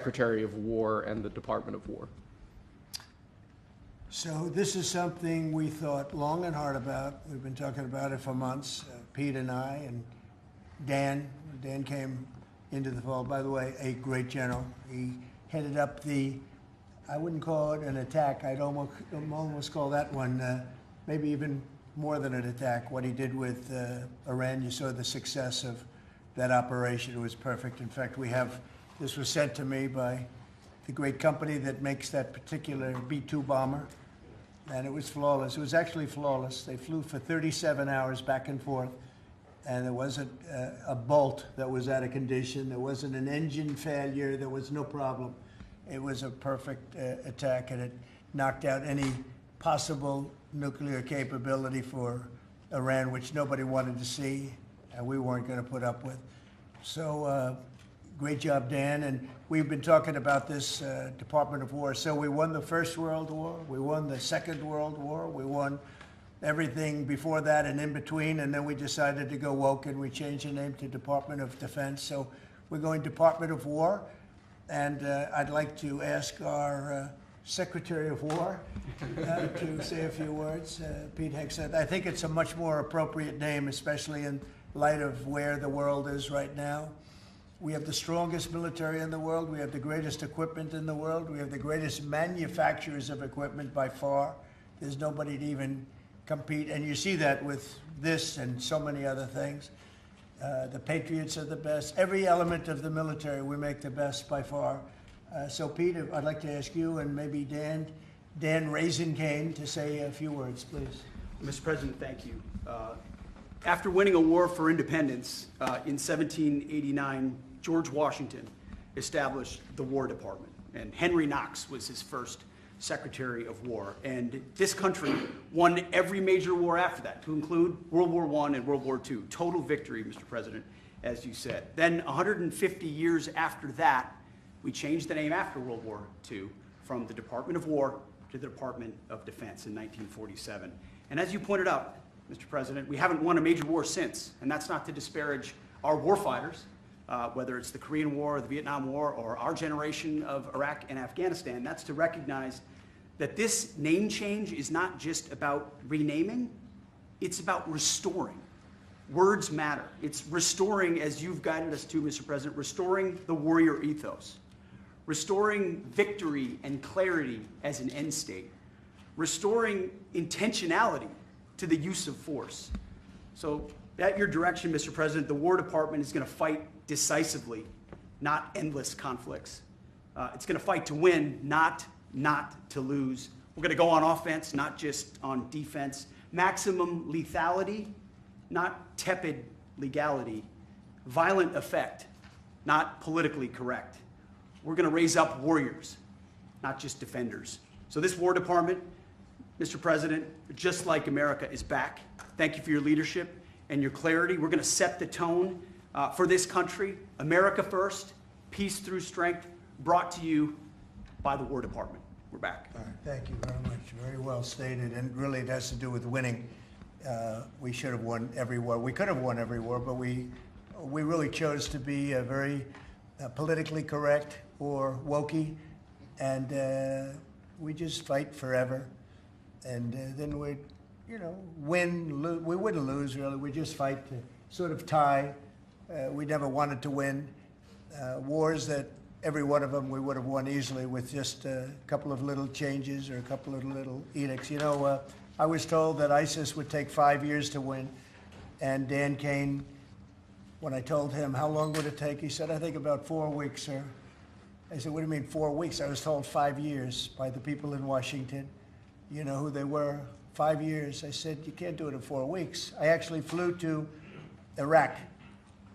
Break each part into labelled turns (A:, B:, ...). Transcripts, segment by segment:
A: Secretary of War and the Department of War?
B: So this is something we thought long and hard about. We've been talking about it for months, Pete and I, and Dan. Dan came into the fold. By the way, a great general. He headed up the, I wouldn't call it an attack. I'd almost call that one maybe even more than an attack. What he did with Iran, you saw the success of that operation. It was perfect. In fact, this was sent to me by the great company that makes that particular B-2 bomber, and it was flawless. It was actually flawless. They flew for 37 hours back and forth, and there wasn't a bolt that was out of condition. There wasn't an engine failure. There was no problem. It was a perfect attack, and it knocked out any possible nuclear capability for Iran, which nobody wanted to see, and we weren't going to put up with. So great job, Dan. And we've been talking about this Department of War. So we won the First World War. We won the Second World War. We won everything before that and in between. And then we decided to go woke, and we changed the name to Department of Defense. So we're going Department of War. And I'd like to ask our Secretary of War to say a few words. Pete Hegseth. I think it's a much more appropriate name, especially in light of where the world is right now. We have the strongest military in the world. We have the greatest equipment in the world. We have the greatest manufacturers of equipment by far. There's nobody to even compete. And you see that with this and so many other things. The Patriots are the best. Every element of the military, we make the best by far. So, Pete, I'd like to ask you and maybe Dan Raisin-Kane to say a few words, please.
C: Mr. President, thank you. After winning a war for independence in 1789, George Washington established the War Department, and Henry Knox was his first Secretary of War. And this country won every major war after that, to include World War I and World War II. Total victory, Mr. President, as you said. Then 150 years after that, we changed the name after World War II from the Department of War to the Department of Defense in 1947. And as you pointed out, Mr. President, we haven't won a major war since, and that's not to disparage our warfighters, whether it's the Korean War, or the Vietnam War, or our generation of Iraq and Afghanistan. That's to recognize that this name change is not just about renaming, it's about restoring. Words matter. It's restoring, as you've guided us to, Mr. President, restoring the warrior ethos, restoring victory and clarity as an end state, restoring intentionality to the use of force. So at your direction, Mr. President, the War Department is going to fight decisively, not endless conflicts. It's going to fight to win, not to lose. We're going to go on offense, not just on defense. Maximum lethality, not tepid legality. Violent effect, not politically correct. We're going to raise up warriors, not just defenders. So this War Department, Mr. President, just like America, is back. Thank you for your leadership and your clarity. We're going to set the tone for this country. America first, peace through strength, brought to you by the War Department. We're back.
B: All right, thank you very much. Very well stated, and really it has to do with winning. We should have won every war. We could have won every war, but we really chose to be very politically correct or wokey, and we just fight forever. And then we'd, win, lose. We wouldn't lose, really. We just fight to sort of tie. We never wanted to win. Wars that every one of them we would have won easily with just a couple of little changes or a couple of little edicts. I was told that ISIS would take 5 years to win. And Dan Kane, when I told him how long would it take, he said, I think about 4 weeks, sir. I said, what do you mean 4 weeks? I was told 5 years by the people in Washington. You know who they were? 5 years. I said, you can't do it in 4 weeks. I actually flew to Iraq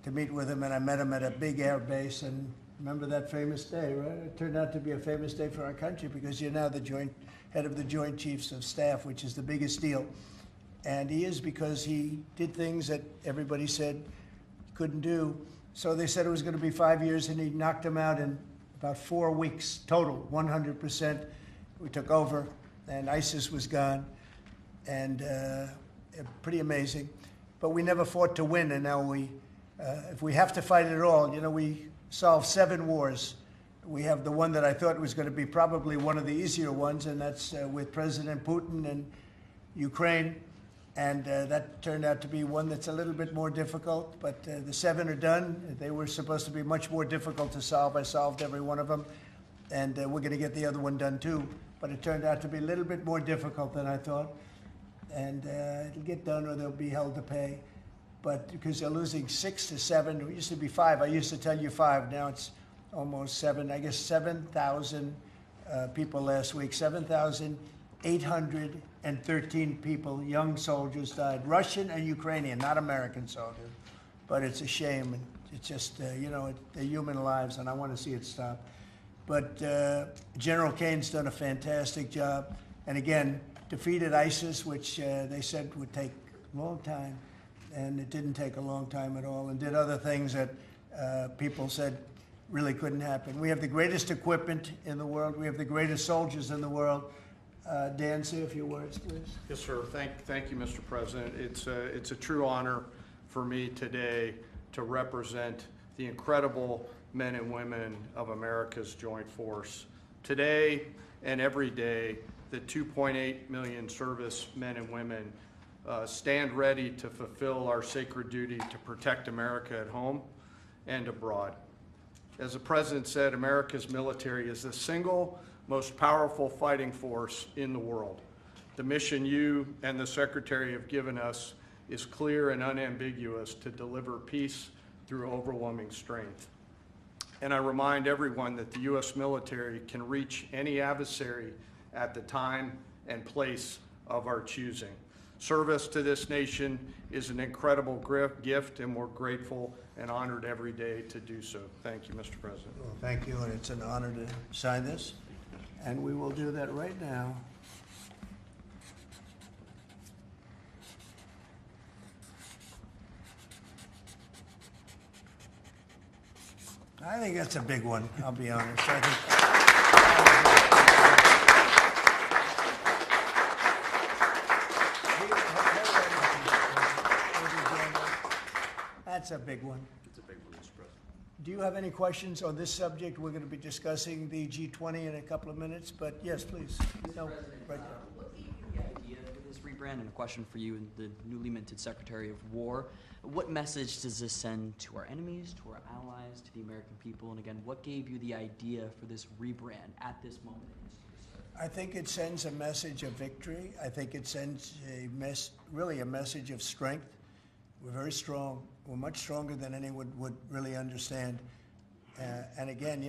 B: to meet with him, and I met him at a big air base. And remember that famous day, right? It turned out to be a famous day for our country because you're now the head of the Joint Chiefs of Staff, which is the biggest deal. And he is, because he did things that everybody said he couldn't do. So they said it was going to be 5 years, and he knocked them out in about 4 weeks total, 100%. We took over, and ISIS was gone, and pretty amazing. But we never fought to win, and now if we have to fight at all, we solved 7 wars We have the one that I thought was going to be probably one of the easier ones, and that's with President Putin and Ukraine. And that turned out to be one that's a little bit more difficult, but the 7 are done. They were supposed to be much more difficult to solve. I solved every one of them, and we're going to get the other one done too. But it turned out to be a little bit more difficult than I thought. And it'll get done or they'll be held to pay. But because they're losing 6 to 7, it used to be 5. I used to tell you 5. Now it's almost 7. I guess 7,000 people last week. 7,813 people, young soldiers died. Russian and Ukrainian, not American soldiers. But it's a shame. And it's just, they're human lives, and I want to see it stop. But General Kane's done a fantastic job. And again, defeated ISIS, which they said would take a long time. And it didn't take a long time at all, and did other things that people said really couldn't happen. We have the greatest equipment in the world. We have the greatest soldiers in the world. Dan, say a few words, please.
A: Yes, sir. Thank you, Mr. President. It's a true honor for me today to represent the incredible men and women of America's joint force. Today and every day, the 2.8 million service men and women stand ready to fulfill our sacred duty to protect America at home and abroad. As the President said, America's military is the single most powerful fighting force in the world. The mission you and the Secretary have given us is clear and unambiguous to deliver peace through overwhelming strength. And I remind everyone that the U.S. military can reach any adversary at the time and place of our choosing. Service to this nation is an incredible gift, and we're grateful and honored every day to do so. Thank you, Mr. President.
B: Well, thank you, and it's an honor to sign this. And we will do that right now. I think that's a big one, I'll be honest. I think that's a big one.
D: It's a big one, Mr. President.
B: Do you have any questions on this subject? We're going to be discussing the G20 in a couple of minutes, but yes, please. No, right there.
E: What gave you the idea for this rebrand? And a question for you, the newly minted Secretary of War. What message does this send to our enemies, to our allies, to the American people? And again, what gave you the idea for this rebrand at this moment in history, sir?
B: I think it sends a message of victory. I think it sends really a message of strength. We're very strong. We're much stronger than anyone would really understand. And again,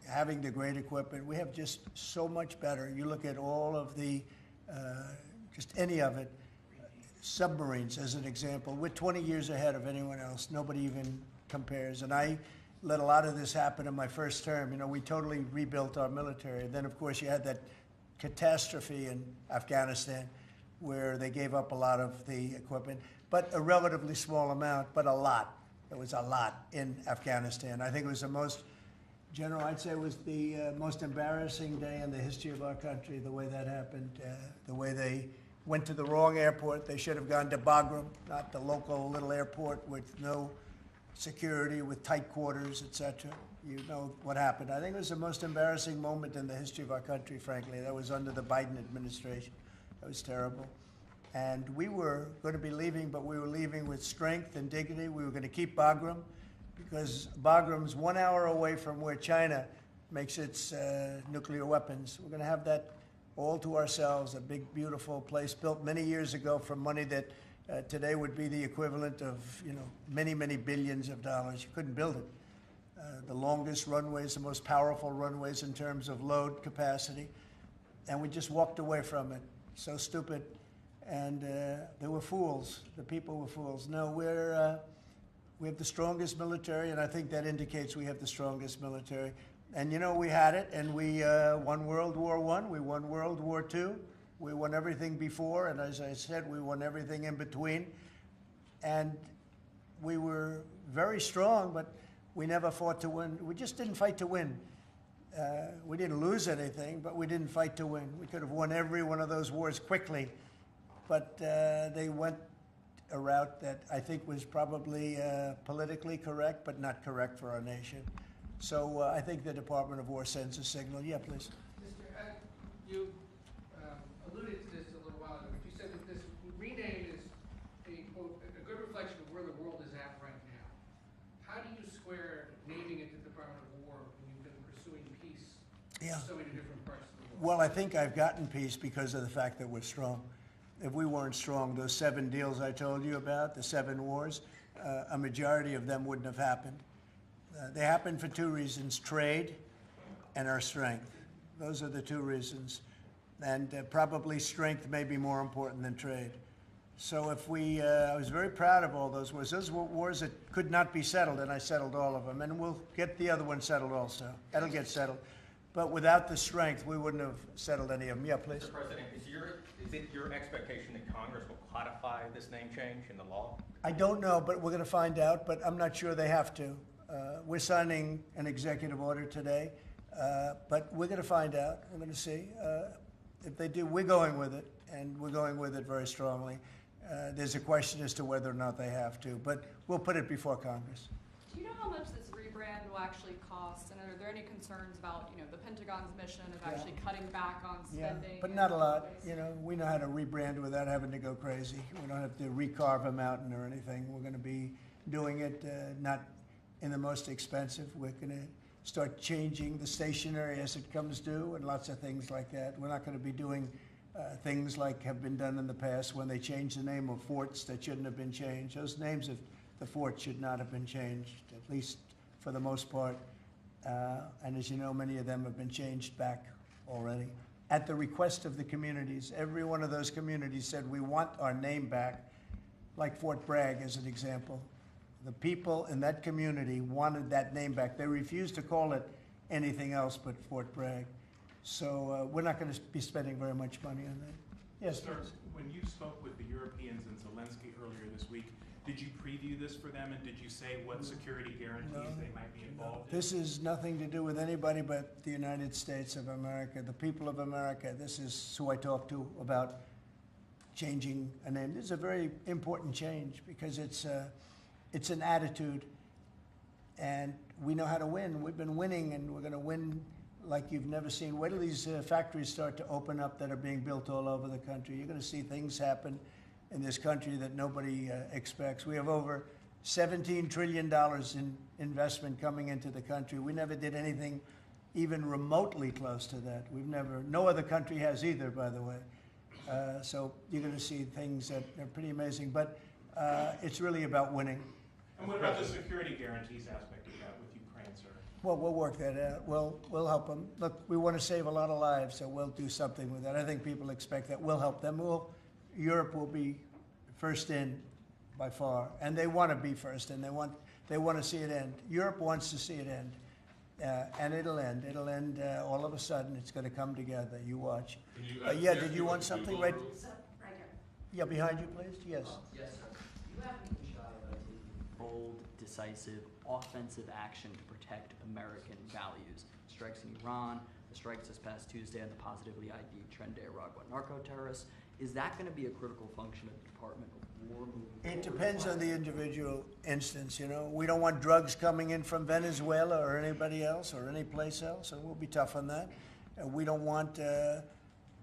B: having the great equipment, we have just so much better. You look at all of the, just any of it, submarines as an example. We're 20 years ahead of anyone else. Nobody even compares. And I let a lot of this happen in my first term. We totally rebuilt our military. And then, of course, you had that catastrophe in Afghanistan where they gave up a lot of the equipment, but a relatively small amount, but a lot. There was a lot in Afghanistan. I think it was the most, General, I'd say it was the most embarrassing day in the history of our country, the way that happened, the way they went to the wrong airport. They should have gone to Bagram, not the local little airport with no security, with tight quarters, etc. You know what happened. I think it was the most embarrassing moment in the history of our country, frankly. That was under the Biden administration. That was terrible. And we were going to be leaving, but we were leaving with strength and dignity. We were going to keep Bagram because Bagram's 1 hour away from where China makes its nuclear weapons. We're going to have that all to ourselves, a big, beautiful place built many years ago for money that today would be the equivalent of, many, many billions of dollars. You couldn't build it. The longest runways, the most powerful runways in terms of load capacity. And we just walked away from it. So stupid. And they were fools. The people were fools. No, we have the strongest military, and I think that indicates we have the strongest military. And we had it, and we won World War I, we won World War II, we won everything before, and as I said, we won everything in between. And we were very strong, but we never fought to win. We just didn't fight to win. We didn't lose anything, but we didn't fight to win. We could have won every one of those wars quickly, but they went a route that I think was probably politically correct, but not correct for our nation. So I think the Department of War sends a signal. Yeah, please.
D: Mr. You alluded to this a little while ago, but you said that this rename is quote, a good reflection of where the world is at right now. How do you square naming it the Department of War when you've been pursuing peace
B: Yeah.
D: in so many different parts of the world?
B: Well, I think I've gotten peace because of the fact that we're strong. If we weren't strong, those 7 deals I told you about, the 7 wars, a majority of them wouldn't have happened. They happened for 2 reasons, trade and our strength. Those are the 2 reasons. And probably strength may be more important than trade. So if I was very proud of all those wars. Those were wars that could not be settled, and I settled all of them. And we'll get the other one settled also. That'll get settled. But without the strength, we wouldn't have settled any of them. Yeah, please.
F: Mr. President, is it your expectation that Congress will codify this name change in the law?
B: I don't know, but we're going to find out, but I'm not sure they have to. We're signing an executive order today, but we're going to find out. We're going to see. If they do, we're going with it, and we're going with it very strongly. There's a question as to whether or not they have to, but we'll put it before Congress.
G: Do you know how much this rebrand will actually cost? And are there any concerns about, the Pentagon's mission of actually cutting back on spending?
B: But not a lot. We know how to rebrand without having to go crazy. We don't have to recarve a mountain or anything. We're going to be doing it not in the most expensive. We're going to start changing the stationery as it comes due and lots of things like that. We're not going to be doing things like have been done in the past when they changed the name of forts that shouldn't have been changed. Those names of the forts should not have been changed, at least for the most part. And as you know, many of them have been changed back already. At the request of the communities, every one of those communities said, we want our name back, like Fort Bragg as an example. The people in that community wanted that name back. They refused to call it anything else but Fort Bragg. So we're not going to be spending very much money on that. Yes,
H: Sir,
B: please.
H: when you spoke with the Europeans and Zelensky earlier this week, did you preview this for them, and did you say what security guarantees they might be involved in?
B: This is nothing to do with anybody but the United States of America, the people of America. This is who I talked to about changing a name. This is a very important change because it's an attitude, and we know how to win. We've been winning, and we're going to win like you've never seen. Wait till these factories start to open up that are being built all over the country. You're going to see things happen in this country that nobody expects. We have over $17 trillion in investment coming into the country. We never did anything even remotely close to that. No other country has either, by the way. So you're going to see things that are pretty amazing. But it's really about winning.
H: And what about the security guarantees aspect of that with Ukraine, sir?
B: Well, we'll work that out. We'll help them. Look, we want to save a lot of lives, so we'll do something with that. I think people expect that. We'll help them. Europe will be first in by far, and they want to be first, and they want to see it end. Europe wants to see it end, and it'll end. It'll end all of a sudden. It's going to come together. You watch. Yeah, did you want something right?
G: Right here.
B: Yeah, behind you, please. Yes.
E: Yes, sir. You haven't been shy about taking bold, decisive, offensive action to protect American values. Strikes in Iran, the strikes this past Tuesday on the positively ID'd Tren de Aragua narco-terrorists. Is that going to be a critical function of the Department of War moving forward?
B: It depends on the individual instance, We don't want drugs coming in from Venezuela or anybody else or any place else, and we'll be tough on that. We don't want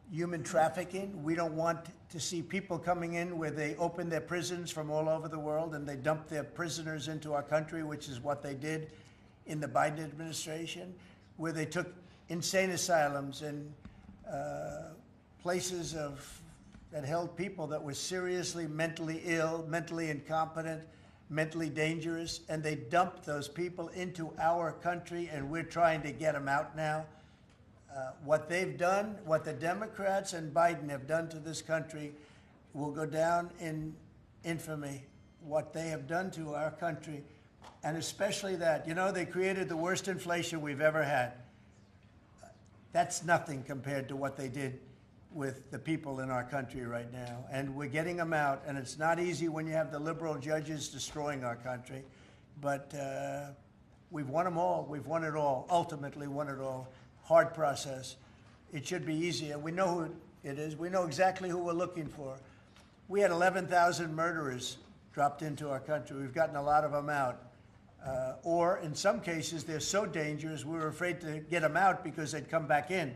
B: human trafficking. We don't want to see people coming in where they open their prisons from all over the world and they dump their prisoners into our country, which is what they did in the Biden administration, where they took insane asylums and places that held people that were seriously mentally ill, mentally incompetent, mentally dangerous, and they dumped those people into our country, and we're trying to get them out now. What they've done, what the Democrats and Biden have done to this country will go down in infamy. What they have done to our country, and especially that. They created the worst inflation we've ever had. That's nothing compared to what they did with the people in our country right now. And we're getting them out, and it's not easy when you have the liberal judges destroying our country. But we've won them all. We've won it all, ultimately won it all. Hard process. It should be easier. We know who it is. We know exactly who we're looking for. We had 11,000 murderers dropped into our country. We've gotten a lot of them out. Or in some cases, they're so dangerous, we were afraid to get them out because they'd come back in.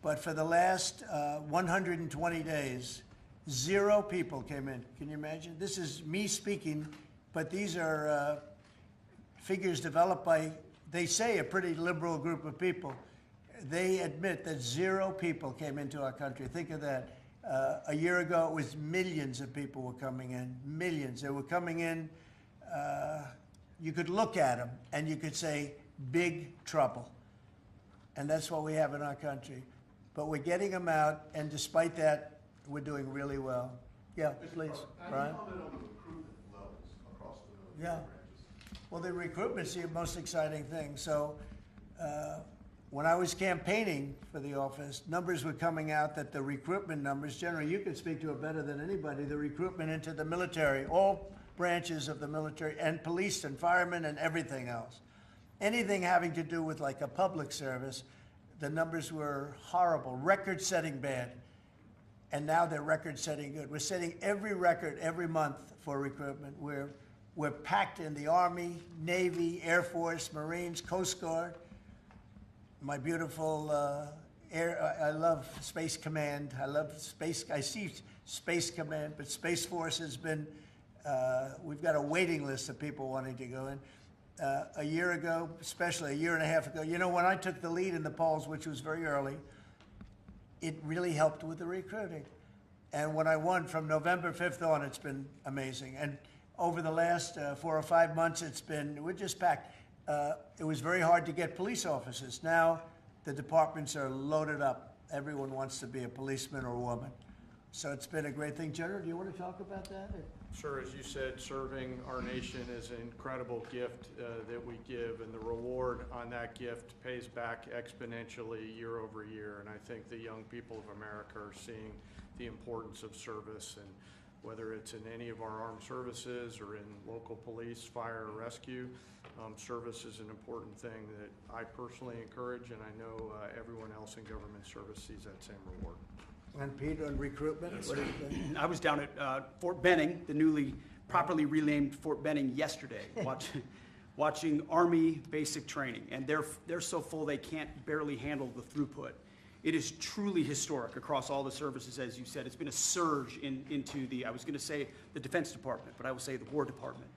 B: But for the last 120 days, 0 people came in. Can you imagine? This is me speaking, but these are figures developed by, they say, a pretty liberal group of people. They admit that 0 people came into our country. Think of that. A year ago, it was millions of people were coming in. Millions. They were coming in. You could look at them and you could say, big trouble. And that's what we have in our country. But we're getting them out, and despite that, we're doing really well. Yeah, please, Brian.
I: Comment on the recruitment levels across the
B: Yeah.
I: branches.
B: Well, the recruitment's the most exciting thing. So when I was campaigning for the office, numbers were coming out that the recruitment numbers, generally, you could speak to it better than anybody, the recruitment into the military, all branches of the military, and police and firemen and everything else. Anything having to do with like a public service, the numbers were horrible, record-setting bad. And now they're record-setting good. We're setting every record every month for recruitment. We're packed in the Army, Navy, Air Force, Marines, Coast Guard. My beautiful I love Space Command. I see Space Command, but Space Force has been, we've got a waiting list of people wanting to go in. A year ago, especially a year and a half ago, you know, when I took the lead in the polls, which was very early, it really helped with the recruiting. And when I won from November 5th on, it's been amazing. And over the last 4 or 5 months, we're just packed. It was very hard to get police officers. Now the departments are loaded up. Everyone wants to be a policeman or woman. So it's been a great thing. General, do you want to talk about that?
A: Sure, as you said, serving our nation is an incredible gift that we give, and the reward on that gift pays back exponentially year over year. And I think the young people of America are seeing the importance of service, and whether it's in any of our armed services or in local police, fire, or rescue, service is an important thing that I personally encourage, and I know everyone else in government service sees that same reward.
B: And Pete, on recruitment, what do you think?
C: I was down at Fort Benning, the newly properly renamed Fort Benning, yesterday, watching Army basic training, and they're so full they can't barely handle the throughput. It is truly historic across all the services, as you said. It's been a surge into I was going to say the Defense Department, but I will say the War Department,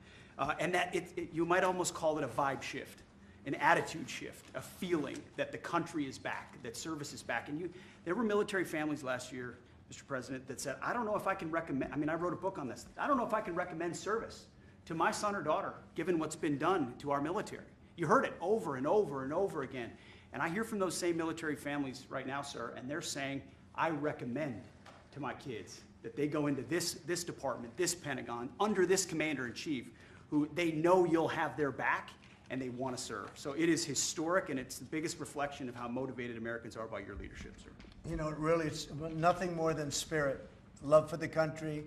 C: and that you might almost call it a vibe shift, an attitude shift, a feeling that the country is back, that service is back. And there were military families last year, Mr. President, that said, I don't know if I can recommend, I wrote a book on this, I don't know if I can recommend service to my son or daughter, given what's been done to our military. You heard it over and over and over again. And I hear from those same military families right now, sir, and they're saying, I recommend to my kids that they go into this department, this Pentagon, under this commander-in-chief, who they know you'll have their back, and they want to serve. So it is historic, and it's the biggest reflection of how motivated Americans are by your leadership, sir.
B: You know, really, it's nothing more than spirit, love for the country.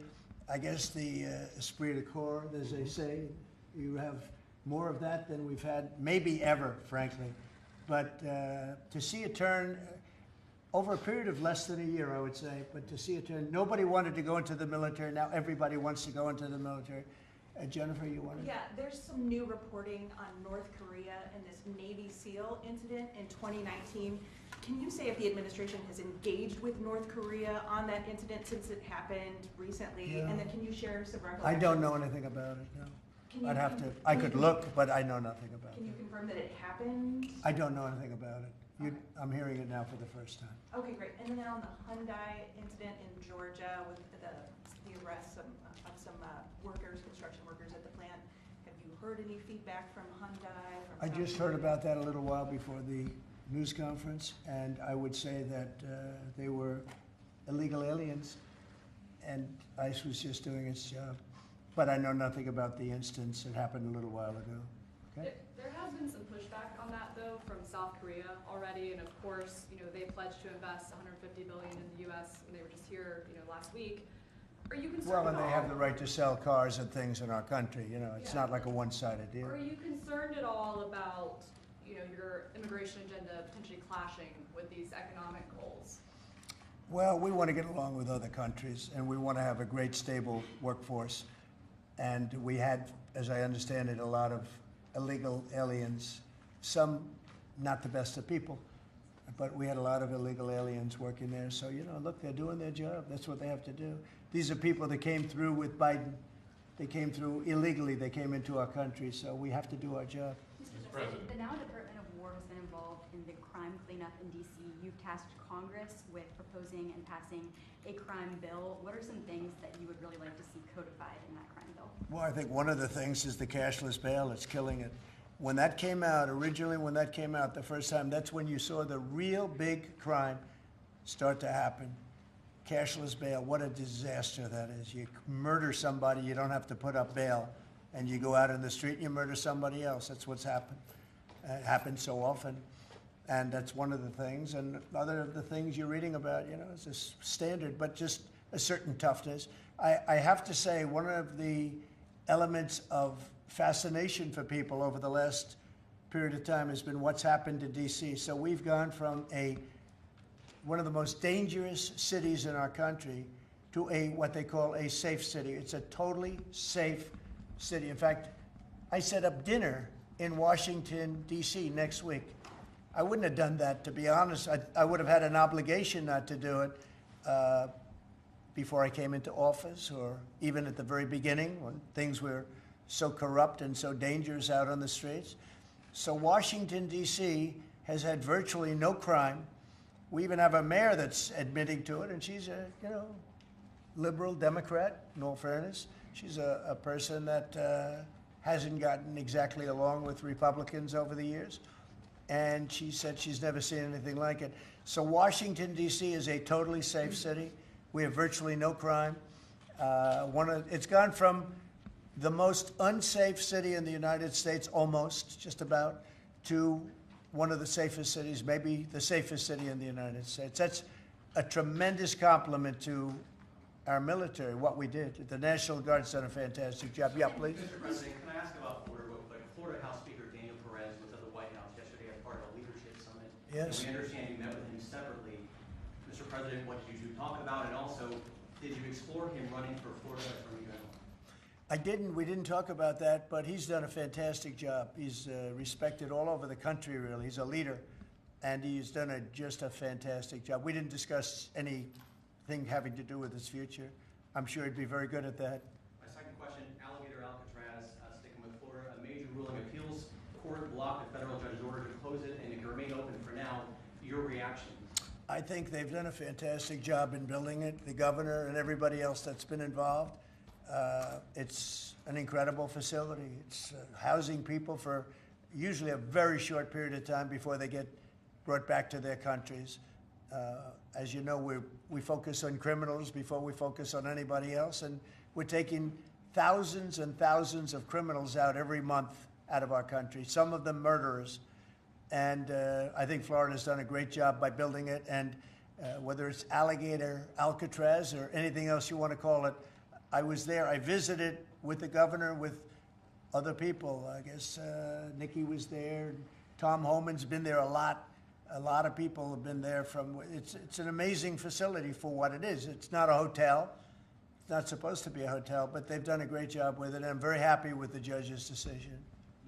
B: I guess the esprit de corps, as they say, you have more of that than we've had maybe ever, frankly. But to see a turn over a period of less than a year, I would say, but to see a turn, nobody wanted to go into the military. Now everybody wants to go into the military. Jennifer, you wanted?
J: Yeah, there's some new reporting on North Korea and this Navy SEAL incident in 2019. Can you say if the administration has engaged with North Korea on that incident since it happened recently?
B: Yeah.
J: And then can you share some recollections?
B: I don't know anything about it, no. I could look, but I know nothing about it.
J: Can you confirm that it happened?
B: I don't know anything about it. I'm hearing it now for the first time.
J: Okay, great. And then on the Hyundai incident in Georgia with the arrest of some workers, construction workers at the plant, have you heard any feedback from Hyundai?
B: I just heard about that a little while before the news conference, and I would say that they were illegal aliens, and ICE was just doing its job. But I know nothing about the instance. It happened a little while ago. Okay?
G: There has been some pushback on that, though, from South Korea already, and of course, they pledged to invest $150 billion in the U.S., and they were just here, last week. Are you concerned
B: Well, and
G: at
B: they
G: all?
B: have the right to sell cars and things in our country. It's
G: Yeah.
B: not like a one-sided deal.
G: Are you concerned at all about, your immigration agenda potentially clashing with these economic goals?
B: Well, we want to get along with other countries, and we want to have a great, stable workforce. And we had, as I understand it, a lot of illegal aliens, some not the best of people, but we had a lot of illegal aliens working there. So, you know, look, they're doing their job. That's what they have to do. These are people that came through with Biden. They came through illegally. They came into our country, so we have to do our job.
K: Mr. President, the now Department of War has been involved in the crime cleanup in D.C. You've tasked Congress with proposing and passing a crime bill. What are some things that you would really like to see codified in that crime bill?
B: Well, I think one of the things is the cashless bail. It's killing it. When that came out, originally when that came out the first time, that's when you saw the real big crime start to happen. Cashless bail, what a disaster that is. You murder somebody, you don't have to put up bail, and you go out in the street and you murder somebody else. That's what's happened. It happens so often, and that's one of the things. And other of the things you're reading about, you know, is this standard, but just a certain toughness. I have to say, one of the elements of fascination for people over the last period of time has been what's happened to D.C. So we've gone from one of the most dangerous cities in our country to what they call a safe city. It's a totally safe city. In fact, I set up dinner in Washington, D.C. next week. I wouldn't have done that, to be honest. I would have had an obligation not to do it before I came into office, or even at the very beginning when things were so corrupt and so dangerous out on the streets. So Washington, D.C. has had virtually no crime. We even have a mayor that's admitting to it, and she's a, you know, liberal Democrat, in all fairness. She's a person that hasn't gotten exactly along with Republicans over the years. And she said she's never seen anything like it. So Washington, D.C. is a totally safe city. We have virtually no crime. It's gone from the most unsafe city in the United States, almost, just about, to one of the safest cities, maybe the safest city in the United States. That's a tremendous compliment to our military, what we did. The National Guard's done a fantastic job. Yeah, please.
F: Mr. President, can I ask about Florida real quick? Florida House Speaker Daniel Perez was at the White House yesterday as part of a leadership summit.
B: Yes.
F: And we understand you met with him separately. Mr. President, what did you two talk about? And also, did you explore him running for Florida Attorney General?
B: I didn't. We didn't talk about that, but he's done a fantastic job. He's respected all over the country, really. He's a leader, and he's done just a fantastic job. We didn't discuss anything having to do with his future. I'm sure he'd be very good at that.
F: My second question, Alligator Alcatraz, sticking with Florida, a major ruling appeals court blocked a federal judge's order to close it, and it can remain open for now. Your reaction?
B: I think they've done a fantastic job in building it, the governor and everybody else that's been involved. It's an incredible facility. It's housing people for usually a very short period of time before they get brought back to their countries. As you know, we focus on criminals before we focus on anybody else, and we're taking thousands and thousands of criminals out every month out of our country, some of them murderers. And I think Florida's done a great job by building it, and whether it's Alligator Alcatraz or anything else you want to call it, I was there. I visited with the governor, with other people. I guess Nikki was there. Tom Homan's been there a lot. A lot of people have been there. It's an amazing facility for what it is. It's not a hotel. It's not supposed to be a hotel, but they've done a great job with it. And I'm very happy with the judge's decision.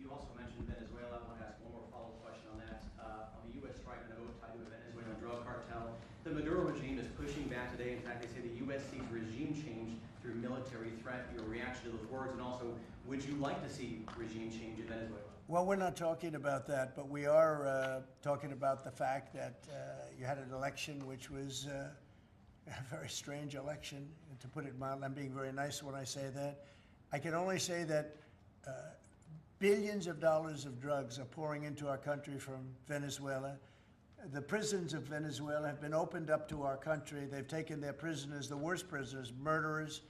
F: You also mentioned Venezuela. I want to ask one more follow-up question on that. On the U.S. strike on a vote tied to a Venezuelan drug cartel, the Maduro regime is pushing back today. In fact, they say the U.S. seeks regime change through military threat. Your reaction to those words, and also, would you like to see regime change in Venezuela?
B: Well, we're not talking about that, but we are talking about the fact that you had an election which was a very strange election, to put it mildly. I'm being very nice when I say that. I can only say that billions of dollars of drugs are pouring into our country from Venezuela. The prisons of Venezuela have been opened up to our country. They've taken their prisoners, the worst prisoners, murderers,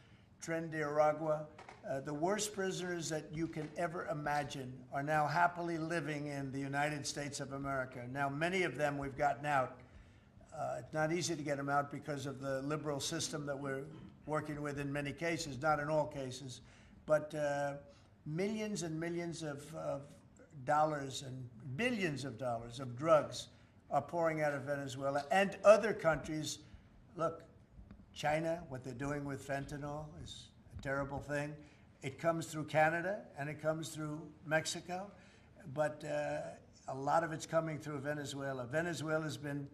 B: Tren de Aragua. The worst prisoners that you can ever imagine are now happily living in the United States of America. Now, many of them we've gotten out. It's not easy to get them out because of the liberal system that we're working with in many cases, not in all cases. But millions and millions of dollars and billions of dollars of drugs are pouring out of Venezuela and other countries. Look, China, what they're doing with fentanyl is a terrible thing. It comes through Canada and it comes through Mexico, but a lot of it's coming through Venezuela. Venezuela has been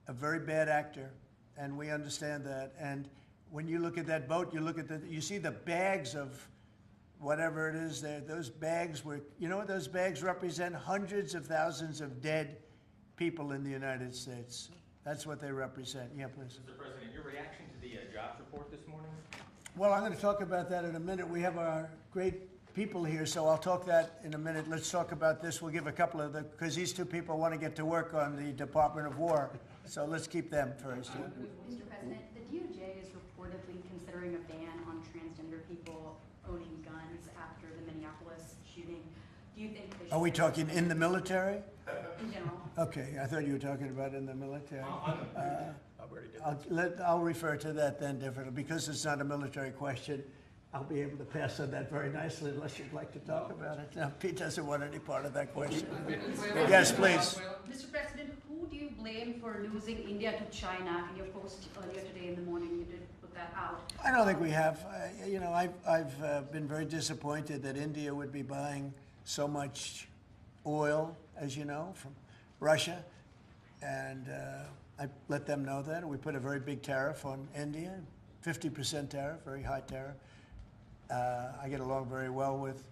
B: a very bad actor, and we understand that. And when you look at that boat, you see the bags of whatever it is there. Those bags were, you know what those bags represent? Hundreds of thousands of dead people in the United States. That's what they represent. Yeah, please.
L: Mr. President, your reaction to the jobs report this morning?
B: Well, I'm going to talk about that in a minute. We have our great people here, so I'll talk that in a minute. Let's talk about this. We'll give a couple of because these two people want to get to work on the Department of War. So let's keep them first. Yeah?
K: Mr. President, the DOJ is reportedly considering a ban on transgender people owning guns after the Minneapolis shooting. Do you think they should?
B: Are we talking in the military?
K: In general.
B: Okay, I thought you were talking about in the military. I'll refer to that then differently. Because it's not a military question, I'll be able to pass on that very nicely unless you'd like to talk about it. No, Pete doesn't want any part of that question. Yes, please.
M: Mr. President, who do you blame for losing India to China? In your post earlier today in the morning, you did put that out.
B: I don't think we have. You know, I've been very disappointed that India would be buying so much oil, as you know, from Russia. And I let them know that. We put a very big tariff on India, 50% tariff, very high tariff. I get along very well with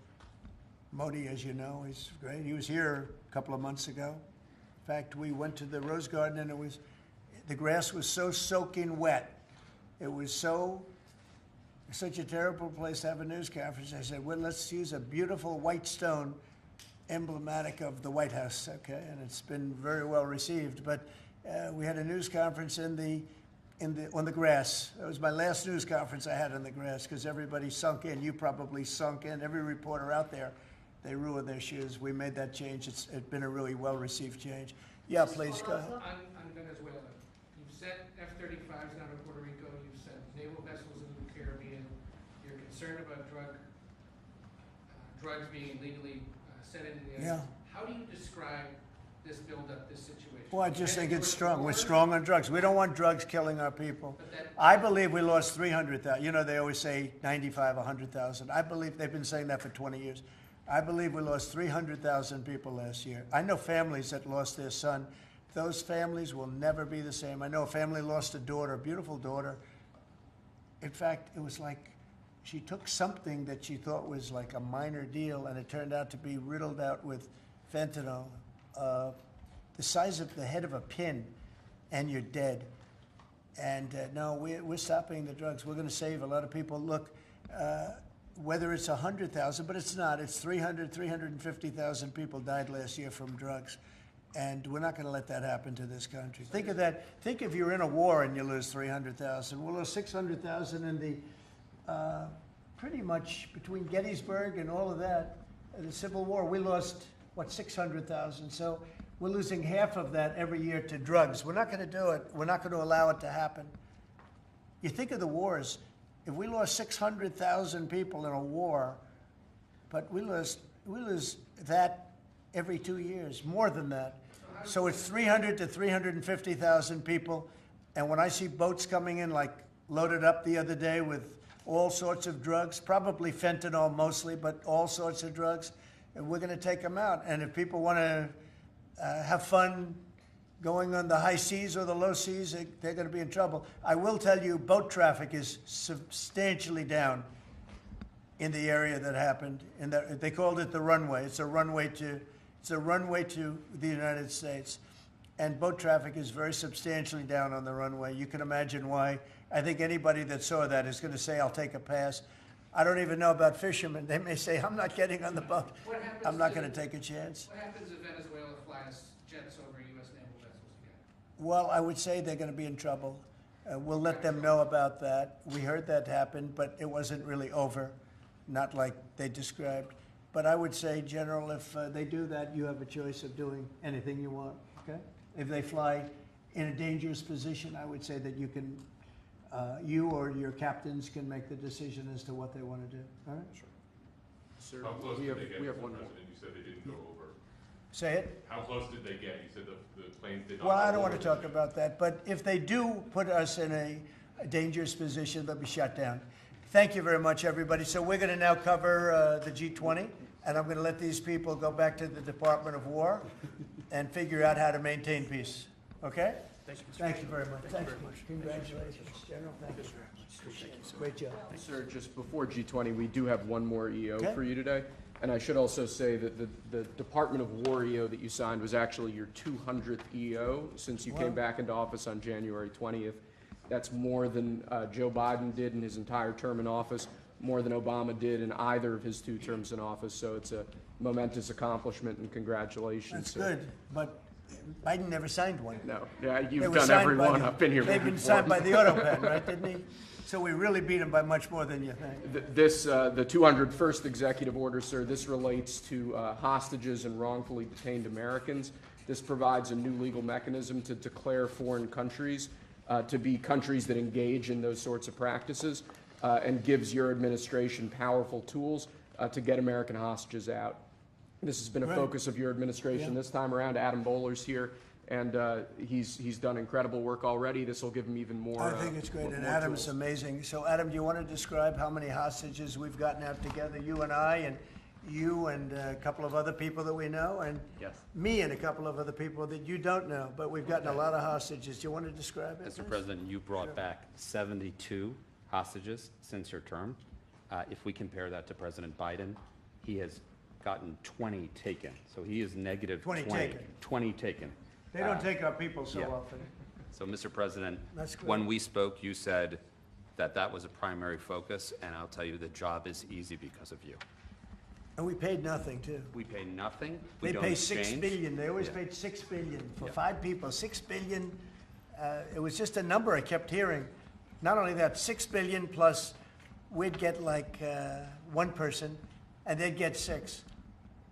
B: Modi, as you know. He's great. He was here a couple of months ago. In fact, we went to the Rose Garden and the grass was so soaking wet. It was such a terrible place to have a news conference. I said, well, let's use a beautiful white stone emblematic of the White House, okay? And it's been very well received. But we had a news conference on the grass. That was my last news conference I had on the grass because everybody sunk in. You probably sunk in. Every reporter out there, they ruined their shoes. We made that change. It's been a really well-received change. Yeah, please, go ahead.
D: On Venezuela, you've sent F-35s down to Puerto Rico. You've sent naval vessels into the Caribbean. You're concerned about drugs being illegally sent into the
B: Yeah.
D: How do you describe this buildup, this situation?
B: Well, I just think it's strong. We're strong on drugs. We don't want drugs killing our people. I believe we lost 300,000. You know, they always say 95, 100,000. I believe they've been saying that for 20 years. I believe we lost 300,000 people last year. I know families that lost their son. Those families will never be the same. I know a family lost a daughter, a beautiful daughter. In fact, it was like she took something that she thought was like a minor deal, and it turned out to be riddled out with fentanyl, the size of the head of a pin, and you're dead. And no, we're stopping the drugs. We're going to save a lot of people. Look, whether it's 100,000, but it's not. It's 350,000 people died last year from drugs. And we're not going to let that happen to this country. Think of that. Think if you're in a war and you lose 300,000. We'll lose 600,000 in the, pretty much between Gettysburg and all of that, the Civil War, we lost, 600,000. So we're losing half of that every year to drugs. We're not going to do it. We're not going to allow it to happen. You think of the wars. If we lost 600,000 people in a war, but we lose that every 2 years, more than that. So it's 300 to 350,000 people. And when I see boats coming in, like loaded up the other day with all sorts of drugs, probably fentanyl mostly, but all sorts of drugs, and we're going to take them out. And if people want to have fun going on the high seas or the low seas, they're going to be in trouble. I will tell you, boat traffic is substantially down in the area that happened. And they called it the runway. It's a runway to the United States. And boat traffic is very substantially down on the runway. You can imagine why. I think anybody that saw that is going to say, I'll take a pass. I don't even know about fishermen. They may say, I'm not getting on the boat. I'm not going to take a chance.
D: What happens if Venezuela flies jets over U.S. naval vessels again?
B: Well, I would say they're going to be in trouble. We'll let them know about that. We heard that happen, but it wasn't really over, not like they described. But I would say, General, if they do that, you have a choice of doing anything you want, okay? If they fly in a dangerous position, I would say that you can, you or your captains can make the decision as to what they want to do, all right?
A: Sure. Sir,
N: How close
A: we
N: did
A: have,
N: they get,
A: we have
N: Mr.
A: one more.
N: President? You said they didn't go over.
B: Say it?
N: How close did they get? You said the planes did not
B: Well,
N: go
B: I don't want
N: over.
B: to talk about that, but if they do put us in a dangerous position, they'll be shut down. Thank you very much, everybody. So we're going to now cover the G20, and I'm going to let these people go back to the Department of War and figure out how to maintain peace. Okay? Thank you very much. Thank you very much. Congratulations, General. Thank you very much. Appreciate it. Great job.
O: Sir, just before G20, we do have one more EO
B: Okay.
O: for you today. And I should also say that the Department of War EO that you signed was actually your 200th EO since you
B: Wow.
O: came back into office on January 20th. That's more than Joe Biden did in his entire term in office, more than Obama did in either of his 2 terms in office. So it's a momentous accomplishment, and congratulations.
B: That's
O: sir.
B: good, but Biden never signed one.
O: No, yeah,
B: They
O: you've
B: were
O: done
B: signed
O: every
B: by
O: one
B: the-
O: up in here.
B: They've been signed by the Autopan, right, didn't he? So we really beat him by much more than you think.
O: The 201st executive order, sir, this relates to hostages and wrongfully detained Americans. This provides a new legal mechanism to declare foreign countries to be countries that engage in those sorts of practices and gives your administration powerful tools to get American hostages out. This has been a
B: Right.
O: focus of your administration
B: Yeah.
O: this time around. Adam Bowler's here, and he's done incredible work already. This will give him even more.
B: I think it's great, and
O: more
B: Adam's
O: tools.
B: amazing. So Adam, do you want to describe how many hostages we've gotten out together, you and I, and you and a couple of other people that we know, and
P: Yes.
B: me and a couple of other people that you don't know, but we've gotten a lot of hostages. Do you want to describe it?
P: Mr. President, you brought back 72 hostages since your term. If we compare that to President Biden, he has gotten 20 taken. So he is negative
B: 20 taken.
P: 20 taken.
B: They don't take our people so
P: yeah.
B: often.
P: So, Mr. President,
B: That's great.
P: when we spoke, you said that that was a primary focus, and I'll tell you the job is easy because of you.
B: And we paid nothing, too.
P: We pay nothing. We
B: They
P: don't
B: pay $6
P: exchange.
B: billion. They always
P: Yeah.
B: paid $6 billion for
P: Yeah.
B: 5 people. $6 billion. It was just a number I kept hearing. Not only that, $6 billion plus we'd get like one person, and they'd get 6.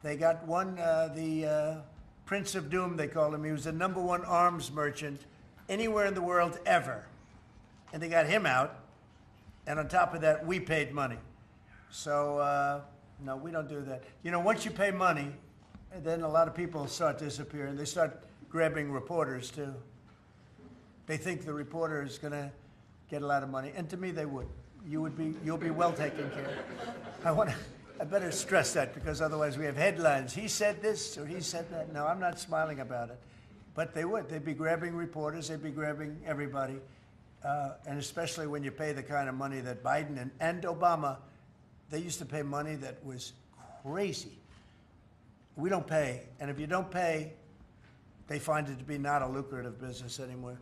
B: They got one, the Prince of Doom, they called him. He was the #1 arms merchant anywhere in the world ever. And they got him out. And on top of that, we paid money. So, no, we don't do that. You know, once you pay money, then a lot of people start disappearing. They start grabbing reporters, too. They think the reporter is going to get a lot of money. And to me, they would. You'll be well taken care of. I better stress that, because otherwise we have headlines. He said this or he said that. No, I'm not smiling about it. But they would. They'd be grabbing reporters. They'd be grabbing everybody. And especially when you pay the kind of money that Biden and Obama, they used to pay money that was crazy. We don't pay. And if you don't pay, they find it to be not a lucrative business anymore.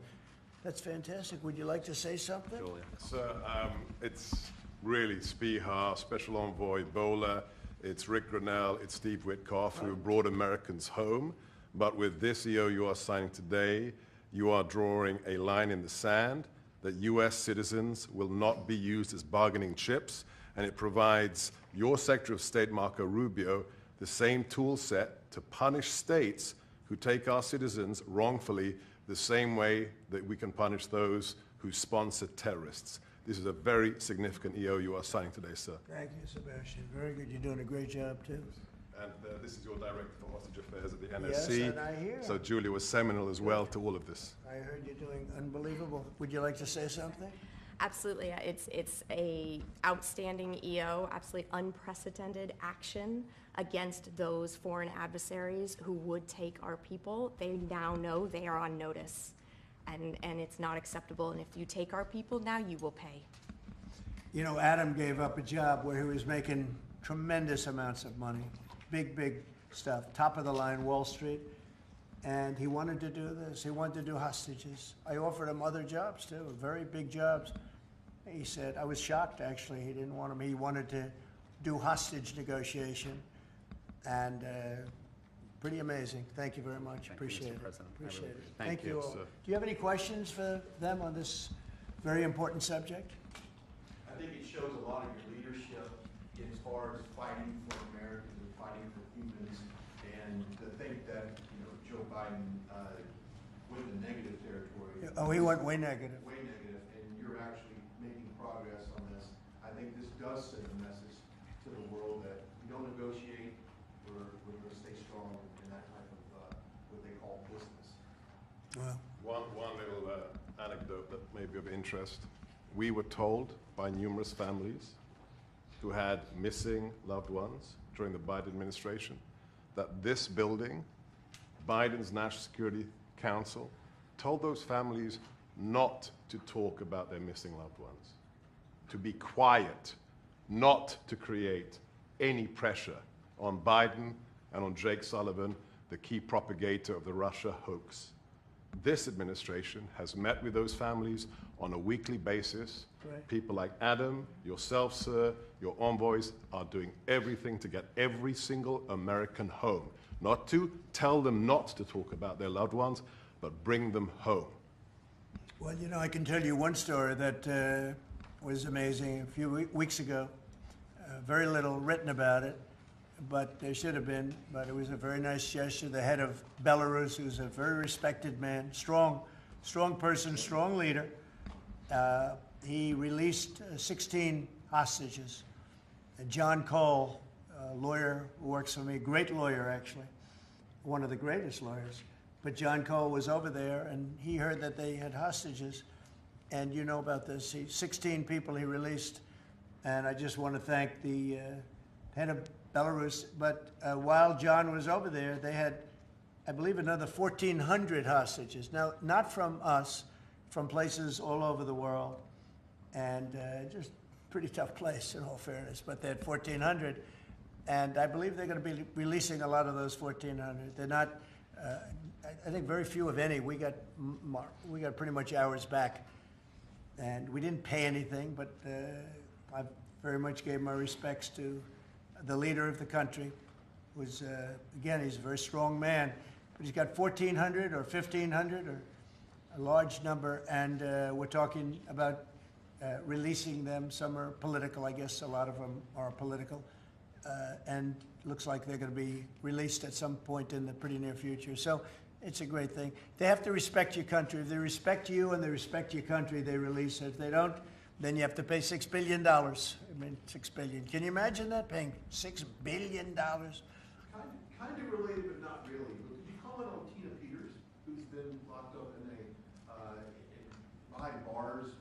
B: That's fantastic. Would you like to say something?
P: Julia.
I: So it's really Spihar, Special Envoy Bowler, it's Rick Grinnell, it's Steve Witkoff who brought Americans home. But with this EO you are signing today, you are drawing a line in the sand that U.S. citizens will not be used as bargaining chips, and it provides your Secretary of State, Marco Rubio, the same tool set to punish states who take our citizens wrongfully the same way that we can punish those who sponsor terrorists. This is a very significant EO you are signing today, sir.
B: Thank you, Sebastian. Very good. You're doing a great job, too.
I: And this is your Director for Hostage Affairs at the
B: Yes,
I: NSC.
B: and I hear.
I: So Julia was seminal as well to all of this.
B: I heard you're doing unbelievable. Would you like to say something?
Q: Absolutely. It's a outstanding EO, absolutely unprecedented action against those foreign adversaries who would take our people. They now know they are on notice, and it's not acceptable. And if you take our people now, you will pay.
B: You know, Adam gave up a job where he was making tremendous amounts of money, big stuff, top of the line Wall Street, and he wanted to do this. He wanted to do hostages. I offered him other jobs too, very big jobs. He said, I was shocked actually, he didn't want them. He wanted to do hostage negotiation, and pretty amazing. Thank you very much. Appreciate it. Appreciate it. Thank you all. Do you have any questions for them on this very important subject?
I: I think it shows a lot of your leadership as far as fighting for Americans and fighting for humans, and to think that, Joe Biden went in negative territory.
B: Oh, he went way negative.
I: Way negative, and you're actually making progress on this. I think this does send a message to the world that you don't negotiate, we're going to stay strong in that type of what they call business.
B: Well,
I: One little anecdote that may be of interest. We were told by numerous families who had missing loved ones during the Biden administration, that this building, Biden's National Security Council, told those families not to talk about their missing loved ones, to be quiet, not to create any pressure on Biden and on Jake Sullivan, the key propagator of the Russia hoax. This administration has met with those families on a weekly basis.
B: Right.
I: People like Adam, yourself, sir, your envoys are doing everything to get every single American home. Not to tell them not to talk about their loved ones, but bring them home.
B: Well, you know, I can tell you one story that was amazing. A few weeks ago, very little written about it, but there should have been. But it was a very nice gesture. The head of Belarus, who's a very respected man, strong person, strong leader, he released 16 hostages. And John Cole, a lawyer who works for me, great lawyer actually, one of the greatest lawyers. But John Cole was over there, and he heard that they had hostages. And you know about this. 16 people he released. And I just want to thank the head of Belarus. But while John was over there, they had, I believe, another 1,400 hostages. Now, not from us, from places all over the world. And just pretty tough place, in all fairness. But they had 1,400. And I believe they're going to be releasing a lot of those 1,400. They're not... I think very few, if any. We got pretty much ours back, and we didn't pay anything. But I very much gave my respects to the leader of the country. Was again, he's a very strong man, but he's got 1,400 or 1,500 or a large number, and we're talking about releasing them. Some are political, I guess. A lot of them are political, and looks like they're going to be released at some point in the pretty near future. So it's a great thing. They have to respect your country. If they respect you and they respect your country, they release it. If they don't, then you have to pay $6 billion. I mean, $6 billion. Can you imagine that, paying $6 billion?
R: Kind of related, but not really. Could you comment on Tina Peters, who's been locked up behind bars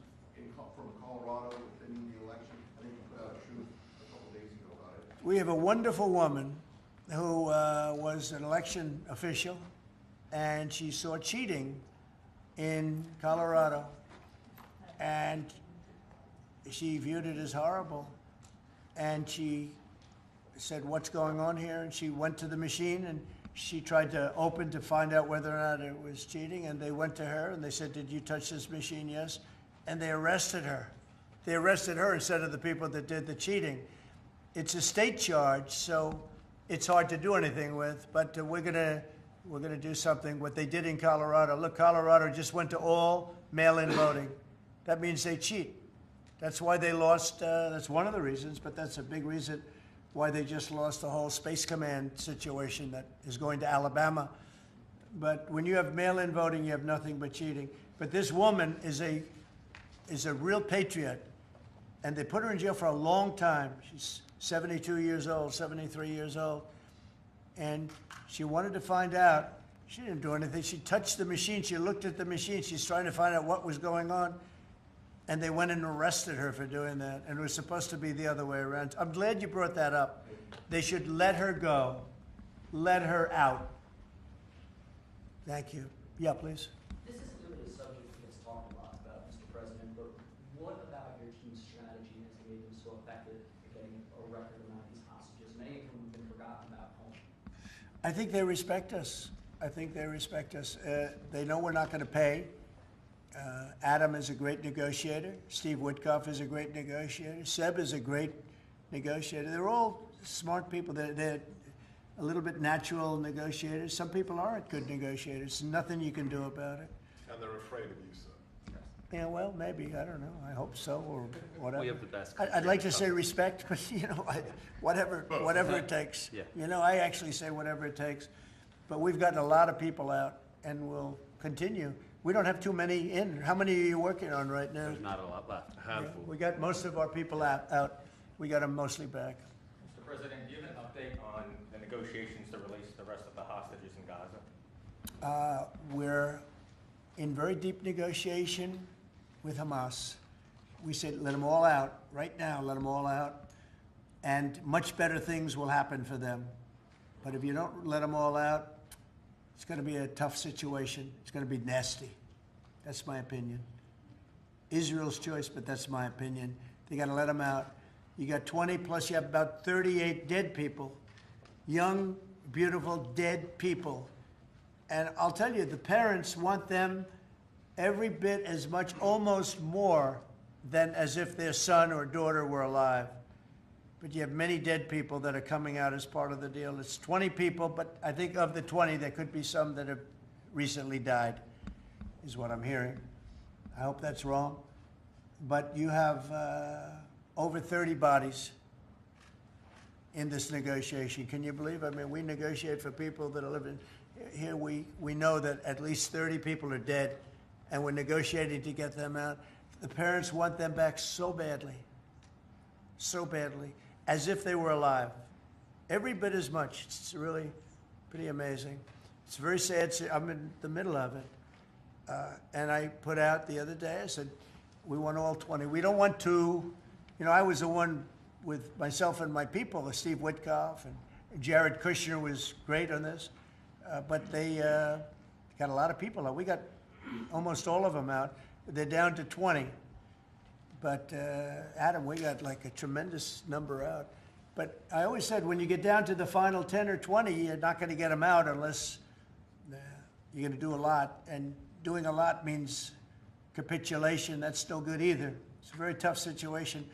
R: from Colorado within the election? I think you put out a truth a couple days ago about it.
B: We have a wonderful woman who was an election official, and she saw cheating in Colorado, and she viewed it as horrible, and she said, "What's going on here?" And she went to the machine, and she tried to open to find out whether or not it was cheating, and they went to her, and they said, "Did you touch this machine?" "Yes." And they arrested her. They arrested her instead of the people that did the cheating. It's a state charge, so it's hard to do anything with, but we're gonna do something. What they did in Colorado. Look, Colorado just went to all mail-in voting. That means they cheat. That's why they lost. That's one of the reasons, but that's a big reason why they just lost the whole Space Command situation that is going to Alabama. But when you have mail-in voting, you have nothing but cheating. But this woman is a real patriot, and they put her in jail for a long time. She's 72 years old, 73 years old, and she wanted to find out. She didn't do anything. She touched the machine. She looked at the machine. She's trying to find out what was going on. And they went and arrested her for doing that. And it was supposed to be the other way around. I'm glad you brought that up. They should let her go. Let her out. Thank you. Yeah, please.
E: This isn't really a subject that gets talked a lot about, Mr. President, but what about your team's strategy has made them so effective at getting a record amount of these hostages? Many of them have been forgotten about home.
B: I think they respect us. I think they respect us. They know we're not going to pay. Adam is a great negotiator. Steve Witkoff is a great negotiator. Seb is a great negotiator. They're all smart people. They're a little bit natural negotiators. Some people aren't good negotiators. Nothing you can do about it.
I: And they're afraid of you, sir.
B: Yeah, well, maybe. I don't know. I hope so, or whatever.
P: We have the best.
B: I'd like to say respect, but whatever it takes.
P: Yeah.
B: I actually say whatever it takes. But we've gotten a lot of people out, and we'll continue. We don't have too many in. How many are you working on right now?
P: There's not a lot left.
I: A handful.
B: Yeah, we got most of our people out. We got them mostly back.
L: Mr. President, do you have an update on the negotiations to release the rest of the hostages in Gaza?
B: We're in very deep negotiation with Hamas. We said, let them all out right now, let them all out. and much better things will happen for them. But if you don't let them all out, it's going to be a tough situation. It's going to be nasty. That's my opinion. Israel's choice, but that's my opinion. They got to let them out. You got 20 plus you have about 38 dead people, young, beautiful, dead people. And I'll tell you, the parents want them every bit as much, almost more, than as if their son or daughter were alive. But you have many dead people that are coming out as part of the deal. It's 20 people, but I think of the 20, there could be some that have recently died, is what I'm hearing. I hope that's wrong. But you have over 30 bodies in this negotiation. Can you believe? I mean, we negotiate for people that are living here. We know that at least 30 people are dead, and we're negotiating to get them out. The parents want them back so badly, as if they were alive. Every bit as much. It's really pretty amazing. It's very sad. I'm in the middle of it. And I put out the other day, I said, we want all 20. We don't want two. You know, I was the one with myself and my people, Steve Witkoff, and Jared Kushner was great on this. But they got a lot of people out. We got almost all of them out. They're down to 20. But Adam, we got like a tremendous number out. But I always said, when you get down to the final 10 or 20, you're not going to get them out unless you're going to do a lot. And doing a lot means capitulation. That's no good either. It's a very tough situation.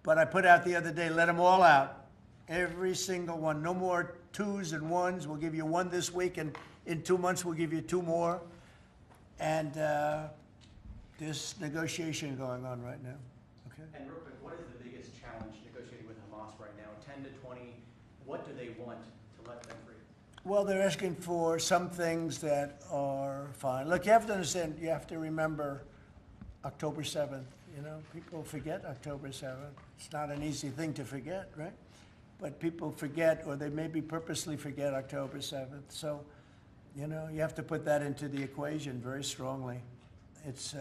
B: But I put out the other day, let them all out. Every single one. No more twos and ones. We'll give you one this week, and in 2 months we'll give you two more. And there's negotiation going on right now. Okay.
F: And real quick, what is the biggest challenge negotiating with Hamas right now? 10 to 20, what do they want to let them free?
B: Well, they're asking for some things that are fine. Look, you have to understand, you have to remember October 7th. You know, people forget October 7th. It's not an easy thing to forget, right? But people forget, or they maybe purposely forget October 7th. So, you know, you have to put that into the equation very strongly. It's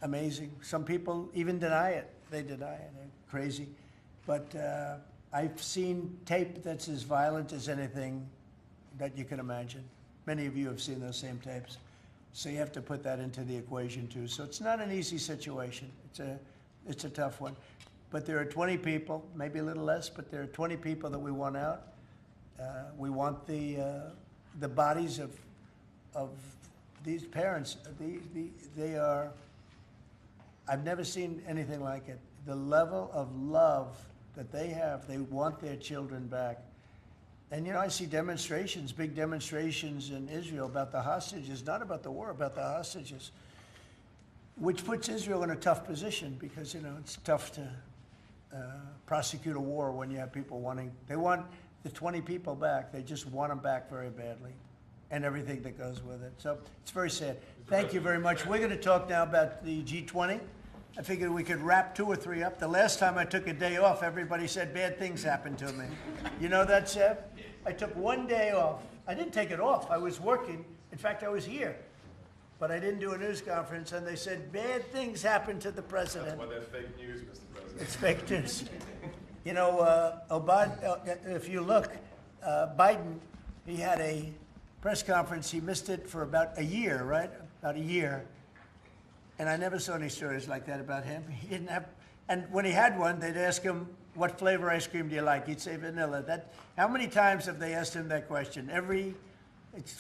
B: amazing. Some people even deny it. They deny it. They're crazy. But I've seen tape that's as violent as anything that you can imagine. Many of you have seen those same tapes. So you have to put that into the equation too. So it's not an easy situation. It's a tough one. But there are 20 people, maybe a little less, but there are 20 people that we want out. We want the bodies of these parents. They are, I've never seen anything like it. The level of love that they have, they want their children back. And, you know, I see demonstrations, big demonstrations in Israel about the hostages, not about the war, about the hostages, which puts Israel in a tough position because, you know, it's tough to prosecute a war when you have people they want the 20 people back. They just want them back very badly and everything that goes with it. So it's very sad. Thank you very much. We're going to talk now about the G20. I figured we could wrap 2 or 3 up. The last time I took a day off, everybody said bad things happened to me. You know that, Seb? I took 1 day off. I didn't take it off. I was working. In fact, I was here. But I didn't do a news conference, and they said bad things happened to the president.
I: That's why they're fake news, Mr. President.
B: It's fake news. You know, if you look, Biden, he had a press conference. He missed it for about a year, right? About a year. And I never saw any stories like that about him. He didn't have, and when he had one, they'd ask him, what flavor ice cream do you like? He'd say vanilla. How many times have they asked him that question?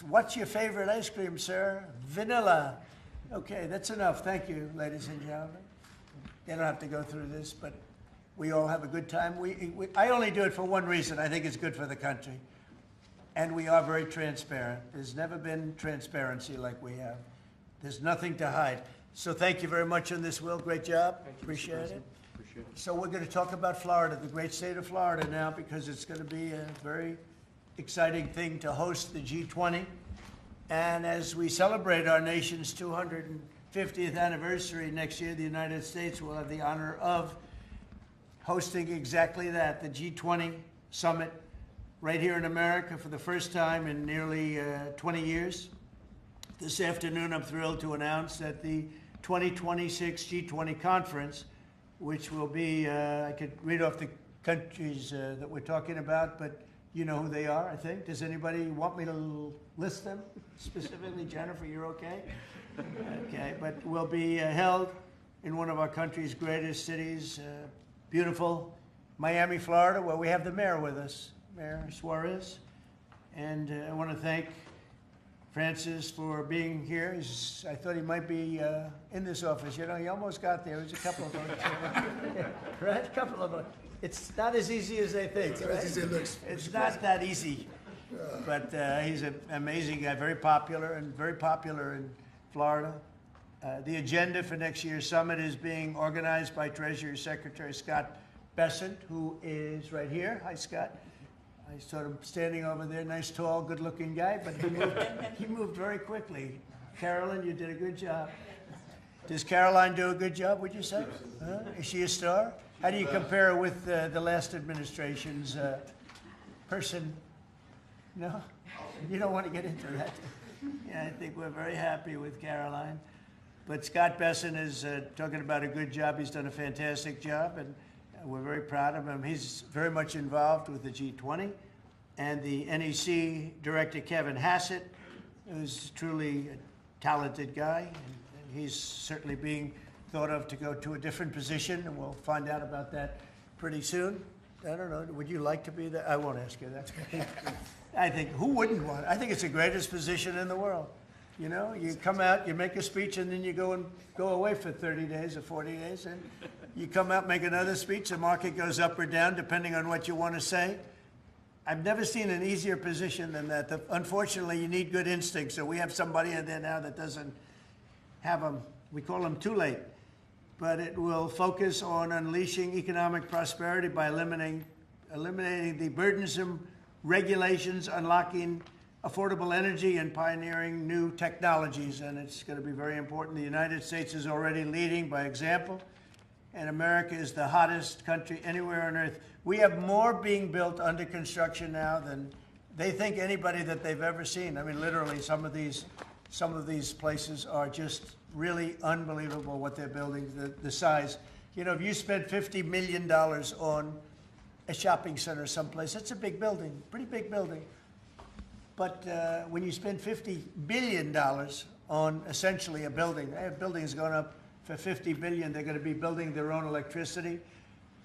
B: What's your favorite ice cream, sir? Vanilla. Okay, that's enough. Thank you, ladies and gentlemen. They don't have to go through this, but we all have a good time. I only do it for one reason. I think it's good for the country. And we are very transparent. There's never been transparency like we have. There's nothing to hide. So thank you very much on this, Will. Great job. Appreciate it. So we're going to talk about Florida, the great state of Florida now, because it's going to be a very exciting thing to host the G20. And as we celebrate our nation's 250th anniversary next year, the United States will have the honor of hosting exactly that, the G20 summit right here in America for the first time in nearly 20 years. This afternoon, I'm thrilled to announce that the 2026 G20 conference, which will be, I could read off the countries that we're talking about, but you know who they are, I think. Does anybody want me to list them specifically? Jennifer, you're okay? Okay, but will be held in one of our country's greatest cities, beautiful Miami, Florida, where we have the mayor with us, Mayor Suarez. And I want to thank Francis for being here. I thought he might be in this office. You know, he almost got there. There's a couple of votes. Right? A couple of votes. It's not as easy as they think, right? It's not that easy. But he's an amazing guy, very popular in Florida. The agenda for next year's summit is being organized by Treasury Secretary Scott Bessent, who is right here. Hi, Scott. I saw him standing over there, nice, tall, good-looking guy, but he moved very quickly. Carolyn, you did a good job. Does Caroline do a good job, would you say? Huh? Is she a star? How do you compare her with the last administration's person? No? You don't want to get into that. Yeah, I think we're very happy with Caroline. But Scott Bessent is talking about a good job. He's done a fantastic job, and we're very proud of him. He's very much involved with the G20. And the NEC director, Kevin Hassett, who's truly a talented guy. And he's certainly being thought of to go to a different position, and we'll find out about that pretty soon. I don't know, would you like to be there? I won't ask you that. I think, who wouldn't want it? I think it's the greatest position in the world. You know, you come out, you make a speech, and then you go away for 30 days or 40 days, and you come out, make another speech, the market goes up or down depending on what you want to say. I've never seen an easier position than that. Unfortunately, you need good instincts, so we have somebody in there now that doesn't have them. We call them too late. But it will focus on unleashing economic prosperity by eliminating the burdensome regulations, unlocking affordable energy, and pioneering new technologies. And it's going to be very important. The United States is already leading by example, and America is the hottest country anywhere on earth. We have more being built under construction now than they think anybody that they've ever seen. I mean, literally, some of these places are just really unbelievable what they're building, the size. You know, if you spend $50 million on a shopping center someplace, that's a big building, pretty big building. But when you spend $50 billion on essentially a building, they have buildings going up for $50 billion. They're going to be building their own electricity,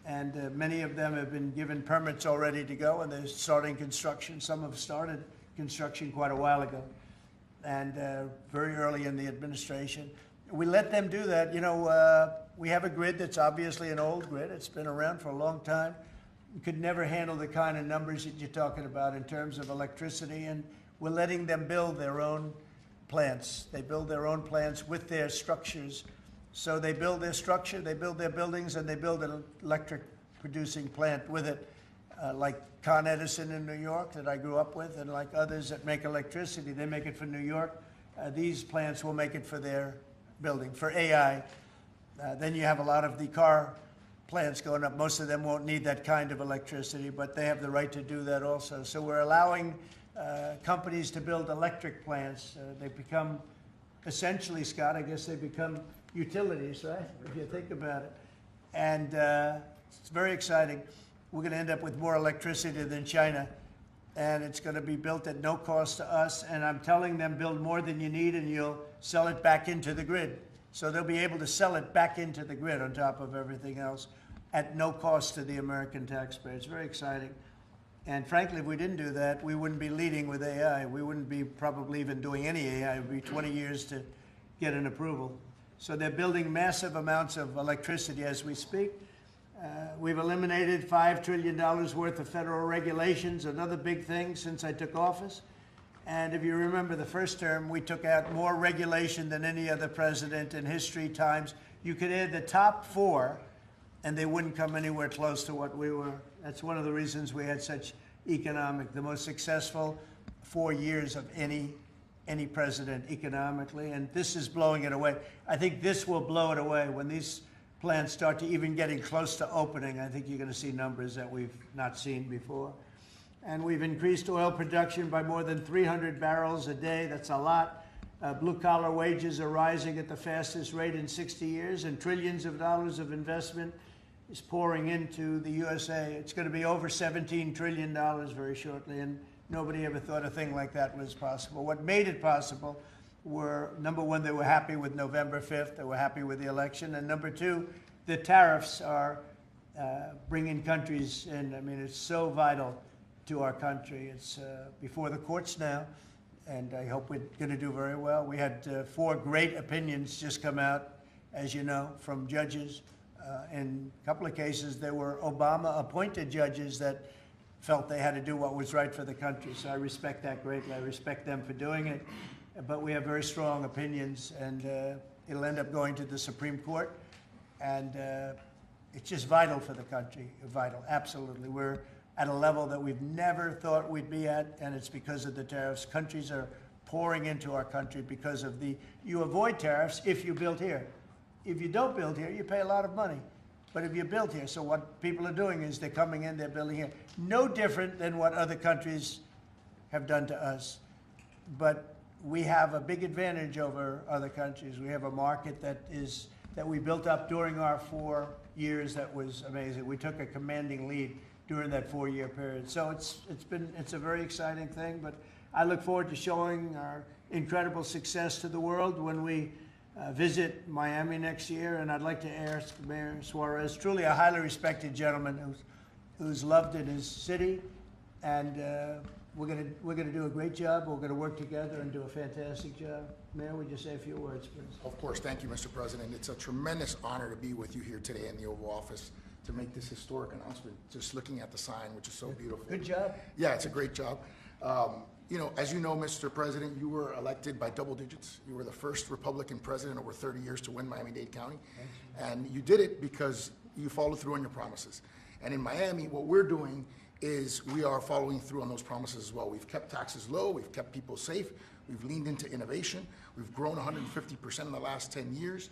B: and many of them have been given permits already to go, and they're starting construction. Some have started construction quite a while ago, and very early in the administration. We let them do that. You know, we have a grid that's obviously an old grid. It's been around for a long time. We could never handle the kind of numbers that you're talking about in terms of electricity, and we're letting them build their own plants. They build their own plants with their structures. So they build their structure, they build their buildings, and they build an electric producing plant with it, like Con Edison in New York that I grew up with, and like others that make electricity. They make it for New York. These plants will make it for their building, for AI. Then you have a lot of the car plants going up. Most of them won't need that kind of electricity, but they have the right to do that also. So we're allowing companies to build electric plants. They become, essentially, Scott, I guess they become utilities, right? If you think about it. And it's very exciting. We're going to end up with more electricity than China, and it's going to be built at no cost to us. And I'm telling them, build more than you need, and you'll sell it back into the grid. So they'll be able to sell it back into the grid on top of everything else at no cost to the American taxpayer. It's very exciting. And frankly, if we didn't do that, we wouldn't be leading with AI. We wouldn't be probably even doing any AI. It would be 20 years to get an approval. So they're building massive amounts of electricity as we speak. We've eliminated $5 trillion worth of federal regulations, another big thing since I took office. And if you remember the first term, we took out more regulation than any other president in history times. You could add the top 4, and they wouldn't come anywhere close to what we were. That's one of the reasons we had such the most successful 4 years of any president economically, and this is blowing it away. I think this will blow it away. When these plants start to even getting close to opening, I think you're going to see numbers that we've not seen before. And we've increased oil production by more than 300 barrels a day. That's a lot. Blue-collar wages are rising at the fastest rate in 60 years, and trillions of dollars of investment is pouring into the USA. It's going to be over $17 trillion very shortly, and nobody ever thought a thing like that was possible. What made it possible were, number one, they were happy with November 5th. They were happy with the election. And number two, the tariffs are bringing countries in. I mean, it's so vital to our country. It's before the courts now, and I hope we're going to do very well. We had 4 great opinions just come out, as you know, from judges. In a couple of cases, there were Obama-appointed judges that felt they had to do what was right for the country. So I respect that greatly. I respect them for doing it. But we have very strong opinions, and it'll end up going to the Supreme Court. And it's just vital for the country, vital, absolutely. We're at a level that we've never thought we'd be at, and it's because of the tariffs. Countries are pouring into our country because of you avoid tariffs if you build here. If you don't build here, you pay a lot of money. But if you build here, so what people are doing is they're coming in, they're building here. No different than what other countries have done to us. But we have a big advantage over other countries. We have a market that we built up during our 4 years that was amazing. We took a commanding lead during that 4-year period. So it's a very exciting thing, but I look forward to showing our incredible success to the world when we visit Miami next year. And I'd like to ask Mayor Suarez, truly a highly respected gentleman who's loved in his city, and we're gonna do a great job. We're gonna work together and do a fantastic job. Mayor, would you say a few words, please?
R: Of course. Thank you, Mr. President. It's a tremendous honor to be with you here today in the Oval Office to make this historic announcement, just looking at the sign, which is so beautiful.
B: Good job.
R: Yeah, it's a great job. As you know, Mr. President, you were elected by double digits. You were the first Republican president over 30 years to win Miami-Dade County. And you did it because you followed through on your promises. And in Miami, what we're doing is we are following through on those promises as well. We've kept taxes low. We've kept people safe. We've leaned into innovation. We've grown 150% in the last 10 years.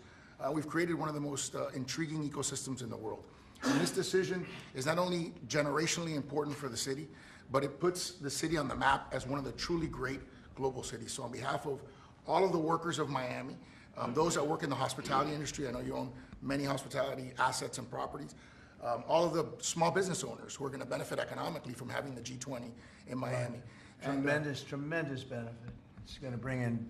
R: We've created one of the most intriguing ecosystems in the world. And this decision is not only generationally important for the city, but it puts the city on the map as one of the truly great global cities. So on behalf of all of the workers of Miami, those that work in the hospitality industry, I know you own many hospitality assets and properties, all of the small business owners who are going to benefit economically from having the G20 in Miami.
B: Tremendous benefit. It's going to bring in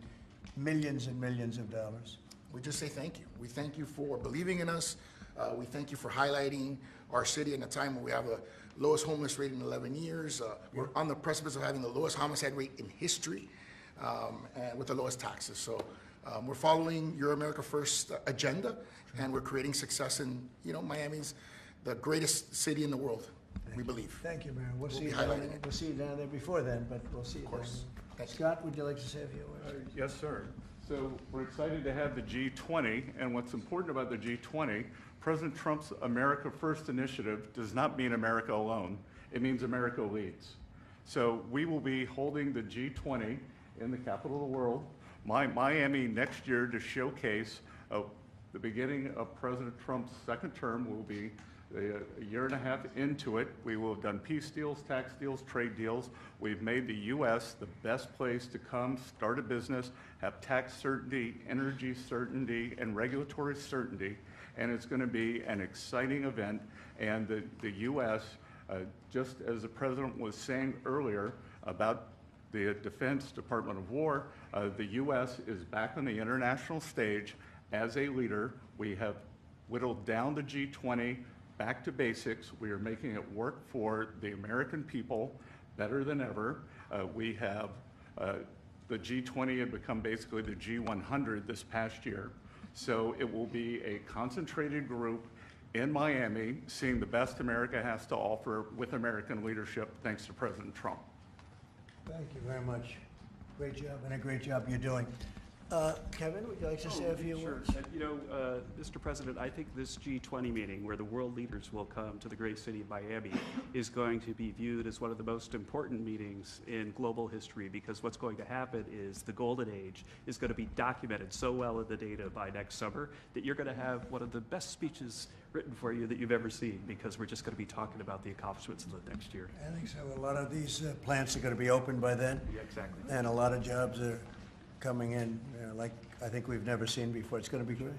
B: millions and millions of dollars.
R: We just say thank you. We thank you for believing in us. We thank you for highlighting our city in a time when we have the lowest homeless rate in 11 years. We're on the precipice of having the lowest homicide rate in history, and with the lowest taxes. So we're following your America First agenda, and we're creating success in, Miami's the greatest city in the world, we believe.
B: Thank you, Mayor. We'll see you down there before then, but we'll see you down there. Scott, would you like to say a few words?
S: Yes, sir. So we're excited to have the G20, and what's important about the G20, President Trump's America First initiative does not mean America alone. It means America leads. So we will be holding the G20 in the capital of the world, Miami, next year, to showcase the beginning of President Trump's second term. Will be a year and a half into it. We will have done peace deals, tax deals, trade deals. We've made the U.S. the best place to come, start a business, have tax certainty, energy certainty, and regulatory certainty. And it's going to be an exciting event. And the U.S., just as the President was saying earlier about the Defense Department of War, the U.S. is back on the international stage as a leader. We have whittled down the G20 back to basics. We are making it work for the American people better than ever. We have the G20 had become basically the G100 this past year. So it will be a concentrated group in Miami, seeing the best America has to offer with American leadership, thanks to President Trump.
B: Thank you very much. Great job, and a great job you're doing. Kevin, would you like to say a few words?
T: Mr. President, I think this G20 meeting, where the world leaders will come to the great city of Miami, is going to be viewed as one of the most important meetings in global history, because what's going to happen is the golden age is going to be documented so well in the data by next summer that you're going to have one of the best speeches written for you that you've ever seen, because we're just going to be talking about the accomplishments of the next year.
B: I think so. A lot of these plants are going to be open by then.
T: Yeah, exactly.
B: And a lot of jobs are coming in, like I think we've never seen before. It's going to be great.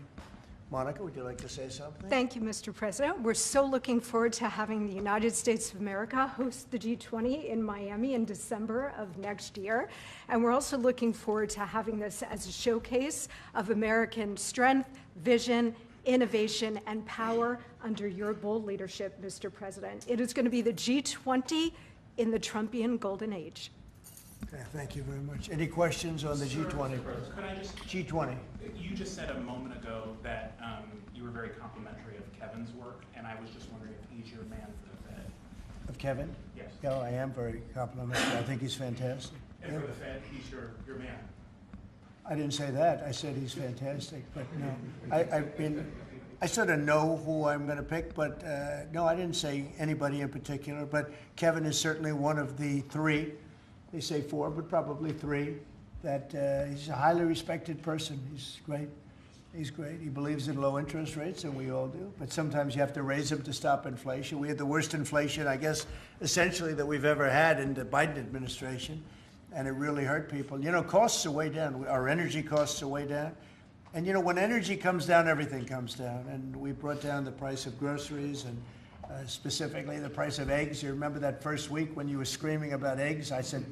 B: Monica, would you like to say something?
U: Thank you, Mr. President. We're so looking forward to having the United States of America host the G20 in Miami in December of next year. And we're also looking forward to having this as a showcase of American strength, vision, innovation, and power under your bold leadership, Mr. President. It is going to be the G20 in the Trumpian golden age.
B: Okay, thank you very much. Any questions on the G20?
H: Could I just?
B: G20.
H: You just said a moment ago that you were very complimentary of Kevin's work, and I was just wondering if he's your man for the Fed.
B: Of Kevin?
H: Yes.
B: Yeah, I am very complimentary. I think he's fantastic.
H: And for the Fed, he's your man.
B: I didn't say that. I said he's fantastic, but no. I sort of know who I'm going to pick, but no, I didn't say anybody in particular. But Kevin is certainly one of the three. They say four, but probably three. That he's a highly respected person. He's great. He's great. He believes in low interest rates, and we all do. But sometimes you have to raise them to stop inflation. We had the worst inflation, I guess, essentially that we've ever had in the Biden administration, and it really hurt people. You know, costs are way down. Our energy costs are way down. And, you know, when energy comes down, everything comes down. And we brought down the price of groceries and specifically the price of eggs. You remember that first week when you were screaming about eggs? I said,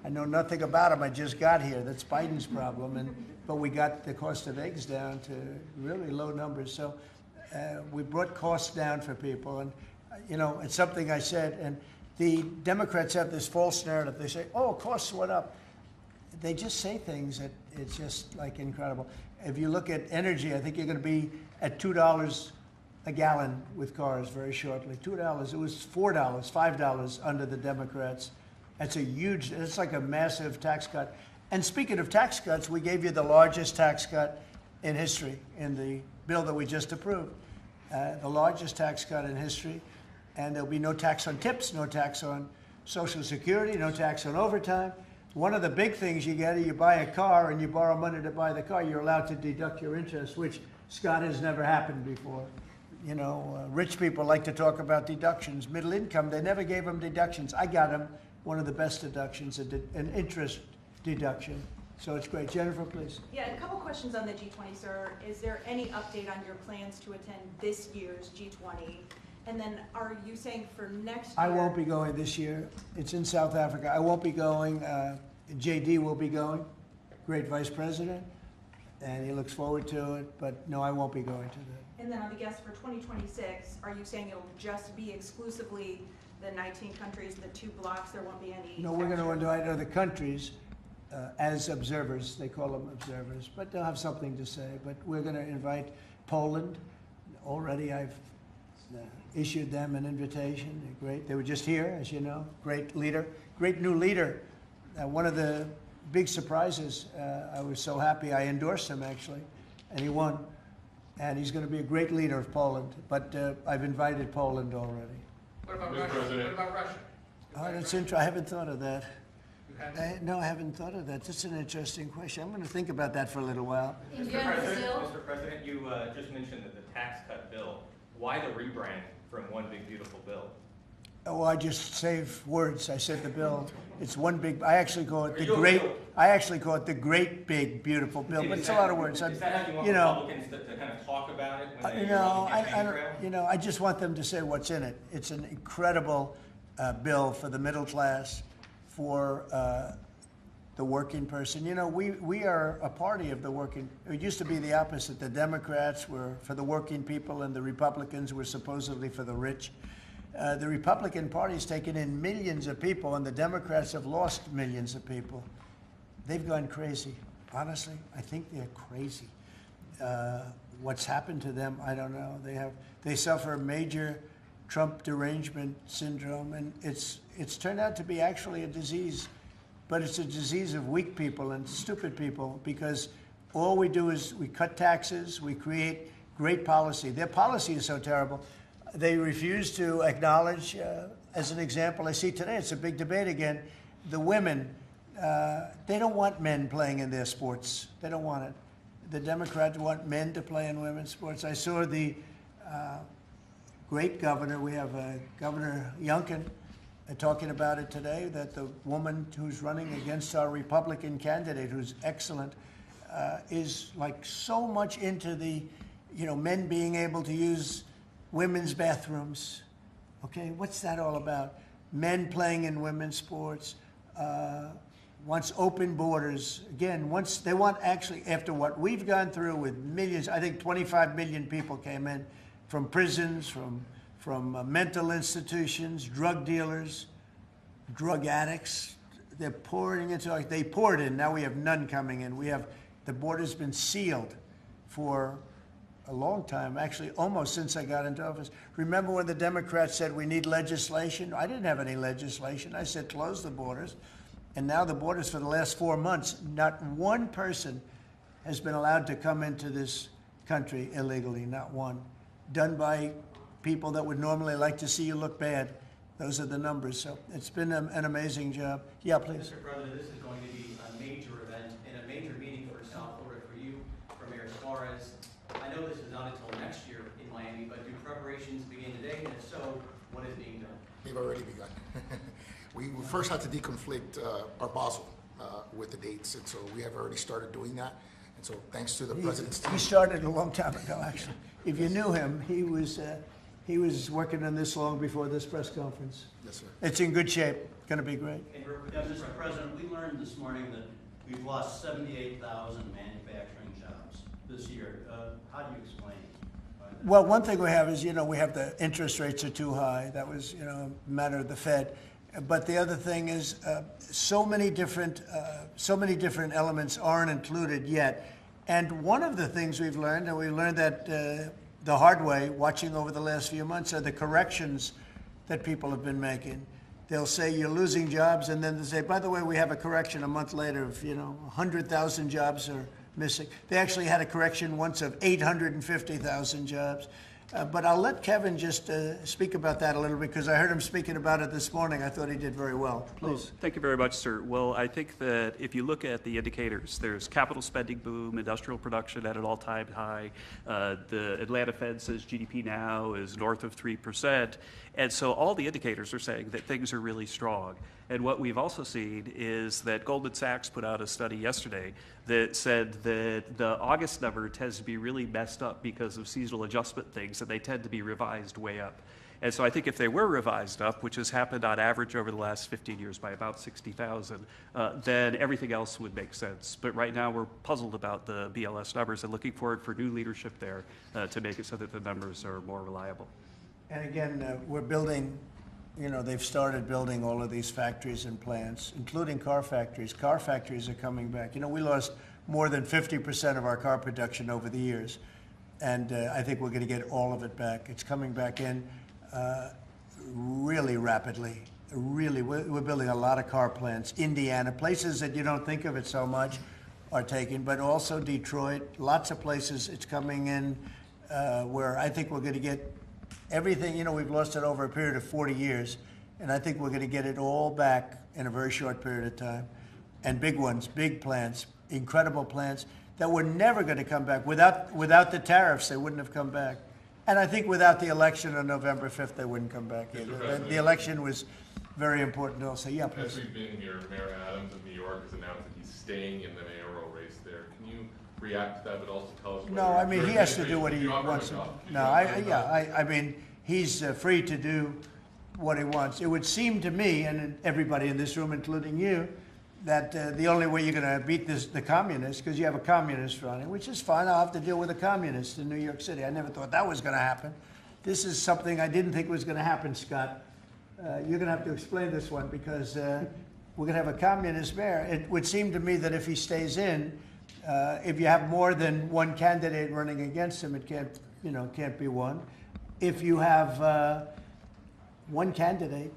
B: I know nothing about them. I just got here. That's Biden's problem. But we got the cost of eggs down to really low numbers. So we brought costs down for people. And, you know, it's something I said. And the Democrats have this false narrative. They say, oh, costs went up. They just say things that it's just like incredible. If you look at energy, I think you're going to be at $2 a gallon with cars very shortly. $2. It was $4, $5 under the Democrats. That's a huge, it's like a massive tax cut. And speaking of tax cuts, we gave you the largest tax cut in history in the bill that we just approved. The largest tax cut in history. And there'll be no tax on tips, no tax on Social Security, no tax on overtime. One of the big things you get is you buy a car and you borrow money to buy the car, you're allowed to deduct your interest, which, Scott, has never happened before. You know, rich people like to talk about deductions. Middle income, they never gave them deductions. I got them one of the best deductions, an interest deduction. So it's great. Jennifer, please.
J: Yeah, a couple questions on the G20, sir. Is there any update on your plans to attend this year's G20? And then are you saying for next year?
B: I won't be going this year. It's in South Africa. I won't be going. JD will be going, great vice president, and he looks forward to it. But no, I won't be going to that.
J: And then on the guest for 2026, are you saying it'll just be exclusively the 19 countries, the 2 blocks? There won't be any.
B: No, we're going to invite other countries as observers. They call them observers, but they'll have something to say. But we're going to invite Poland. Already, I've issued them an invitation. They're great. They were just here, as you know. Great leader, great new leader. One of the big surprises, I was so happy. I endorsed him, actually, and he won. And he's going to be a great leader of Poland. But I've invited Poland already.
D: What about Russia? What about Russia?
B: Oh, that's interesting. I haven't thought of that. No, I haven't thought of that. That's an interesting question. I'm going to think about that for a little while.
L: Mr. President, you just mentioned that the tax cut bill. Why the rebrand from One Big Beautiful Bill?
B: Oh, I just save words. I said the bill. It's one big. I actually call it the great. I actually call it the Great Big Beautiful Bill. But it's a lot of words.
L: Is that how you want Republicans to kind of talk about it when they
B: no, I don't. You know, I just want them to say what's in it. It's an incredible bill for the middle class, for the working person. You know, we are a party of the working. It used to be the opposite. The Democrats were for the working people, and the Republicans were supposedly for the rich. The Republican Party's taken in millions of people, and the Democrats have lost millions of people. They've gone crazy. Honestly, I think they're crazy. What's happened to them, I don't know. They suffer major Trump derangement syndrome, and it's turned out to be actually a disease, but it's a disease of weak people and stupid people, because all we do is we cut taxes, we create great policy. Their policy is so terrible. They refuse to acknowledge, as an example, I see today, it's a big debate again, the women, they don't want men playing in their sports. They don't want it. The Democrats want men to play in women's sports. I saw the great governor, we have Governor Youngkin, talking about it today, that the woman who's running against our Republican candidate, who's excellent, is like so much into the men being able to use women's bathrooms. Okay, what's that all about? Men playing in women's sports, wants open borders. Again, once they want actually, after what we've gone through with millions, I think 25 million people came in from prisons, from mental institutions, drug dealers, drug addicts. They're pouring into, they poured in, now we have none coming in. The border's been sealed for a long time, actually almost since I got into office. Remember when the Democrats said we need legislation? I didn't have any legislation. I said close the borders. And now the borders for the last 4 months, not one person has been allowed to come into this country illegally, not one. Done by people that would normally like to see you look bad. Those are the numbers. So it's been an amazing job. Yeah, please.
F: Mr. President, this is going to be a major event and a major meeting for South Florida, for you, for Mayor Suarez. I know this is not until next year in Miami, but do preparations begin today? And if so, what is being done?
R: They've already begun. We first had to deconflict our Basel with the dates, and so we have already started doing that. And so thanks to the President's team.
B: He started a long time ago, actually. If you knew him, he was working on this long before this press conference.
R: Yes, sir.
B: It's in good shape. Going to be great.
C: Mr. President, we learned this morning that we've lost 78,000 manufacturing jobs this year. How do you explain it?
B: Well, one thing we have is, we have the interest rates are too high. That was, a matter of the Fed. But the other thing is, so many different elements aren't included yet. And one of the things we've learned, and we learned that the hard way, watching over the last few months, are the corrections that people have been making. They'll say you're losing jobs, and then they say, by the way, we have a correction a month later of 100,000 jobs are missing. They actually had a correction once of 850,000 jobs. But I'll let Kevin just speak about that a little bit, because I heard him speaking about it this morning. I thought he did very well. Please.
T: Thank you very much, sir. Well, I think that if you look at the indicators, there's capital spending boom, industrial production at an all-time high. The Atlanta Fed says GDP now is north of 3%. And so all the indicators are saying that things are really strong. And what we've also seen is that Goldman Sachs put out a study yesterday that said that the August number tends to be really messed up because of seasonal adjustment things, and they tend to be revised way up. And so I think if they were revised up, which has happened on average over the last 15 years by about 60,000, then everything else would make sense. But right now we're puzzled about the BLS numbers and looking forward for new leadership there to make it so that the numbers are more reliable.
B: And again, we're building, they've started building all of these factories and plants, including car factories. Car factories are coming back. We lost more than 50% of our car production over the years. And I think we're going to get all of it back. It's coming back in really rapidly. Really, we're building a lot of car plants. Indiana, places that you don't think of it so much are taken, but also Detroit, lots of places it's coming in where I think we're going to get everything. We've lost it over a period of 40 years, and I think we're going to get it all back in a very short period of time. And big ones, big plants, incredible plants that were never going to come back. Without the tariffs, they wouldn't have come back. And I think without the election on November 5th, they wouldn't come back either. The election was very important also. Yeah, please.
N: As we've been here, Mayor Adams of New York has announced that he's staying in the mayoral race there. Can you react to that, but also tell us?
B: No, I mean, he has to do what he wants. No, I mean, he's free to do what he wants. It would seem to me, and everybody in this room, including you, that the only way you're going to beat the communists, because you have a communist running, which is fine. I'll have to deal with a communist in New York City. I never thought that was going to happen. This is something I didn't think was going to happen, Scott. You're going to have to explain this one, because we're going to have a communist mayor. It would seem to me that if he stays in, if you have more than one candidate running against him, it can't be one. If you have one candidate,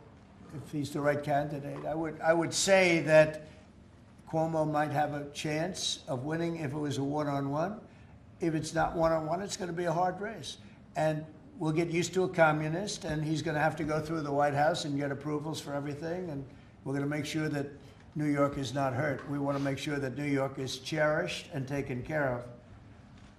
B: if he's the right candidate, I would say that Cuomo might have a chance of winning if it was a one-on-one. If it's not one-on-one, it's going to be a hard race. And we'll get used to a communist, and he's going to have to go through the White House and get approvals for everything. And we're going to make sure that New York is not hurt. We want to make sure that New York is cherished and taken care of.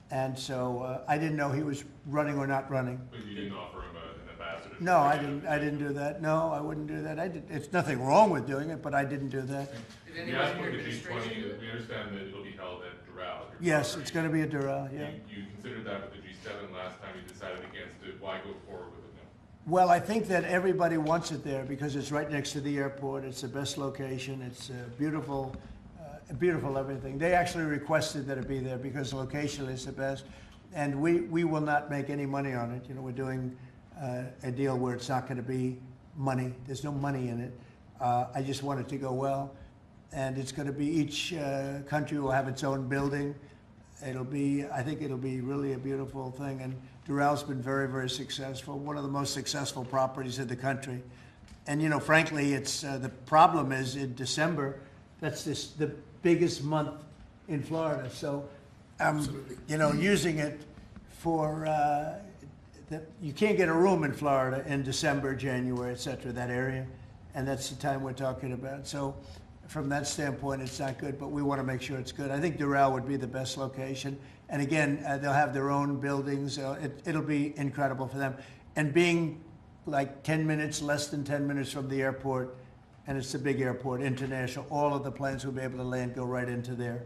B: And so I didn't know he was running or not running.
N: But you didn't offer him an ambassador?
B: No, I didn't do that. No, I wouldn't do that. It's nothing wrong with doing it, but I didn't do that.
N: We understand that it'll be held at Doral.
B: Yes, it's going to be a Doral, yeah.
N: You considered that with the G7 last time, you decided against it. Why go forward with it now?
B: Well, I think that everybody wants it there because it's right next to the airport. It's the best location. It's beautiful, beautiful everything. They actually requested that it be there because location is the best. And we will not make any money on it. You know, we're doing a deal where it's not going to be money. There's no money in it. I just want it to go well. And it's going to be each country will have its own building. It'll be, I think it'll be really a beautiful thing. And Doral's been very, very successful. One of the most successful properties in the country. And, you know, frankly, it's the problem is in December, that's the biggest month in Florida. So, you know, using it for, you can't get a room in Florida in December, January, et cetera, that area. And that's the time we're talking about. So from that standpoint, it's not good, but we want to make sure it's good. I think Doral would be the best location. And again, they'll have their own buildings. It'll be incredible for them. And being like 10 minutes, less than 10 minutes from the airport, and it's a big airport, international, all of the planes will be able to land, go right into their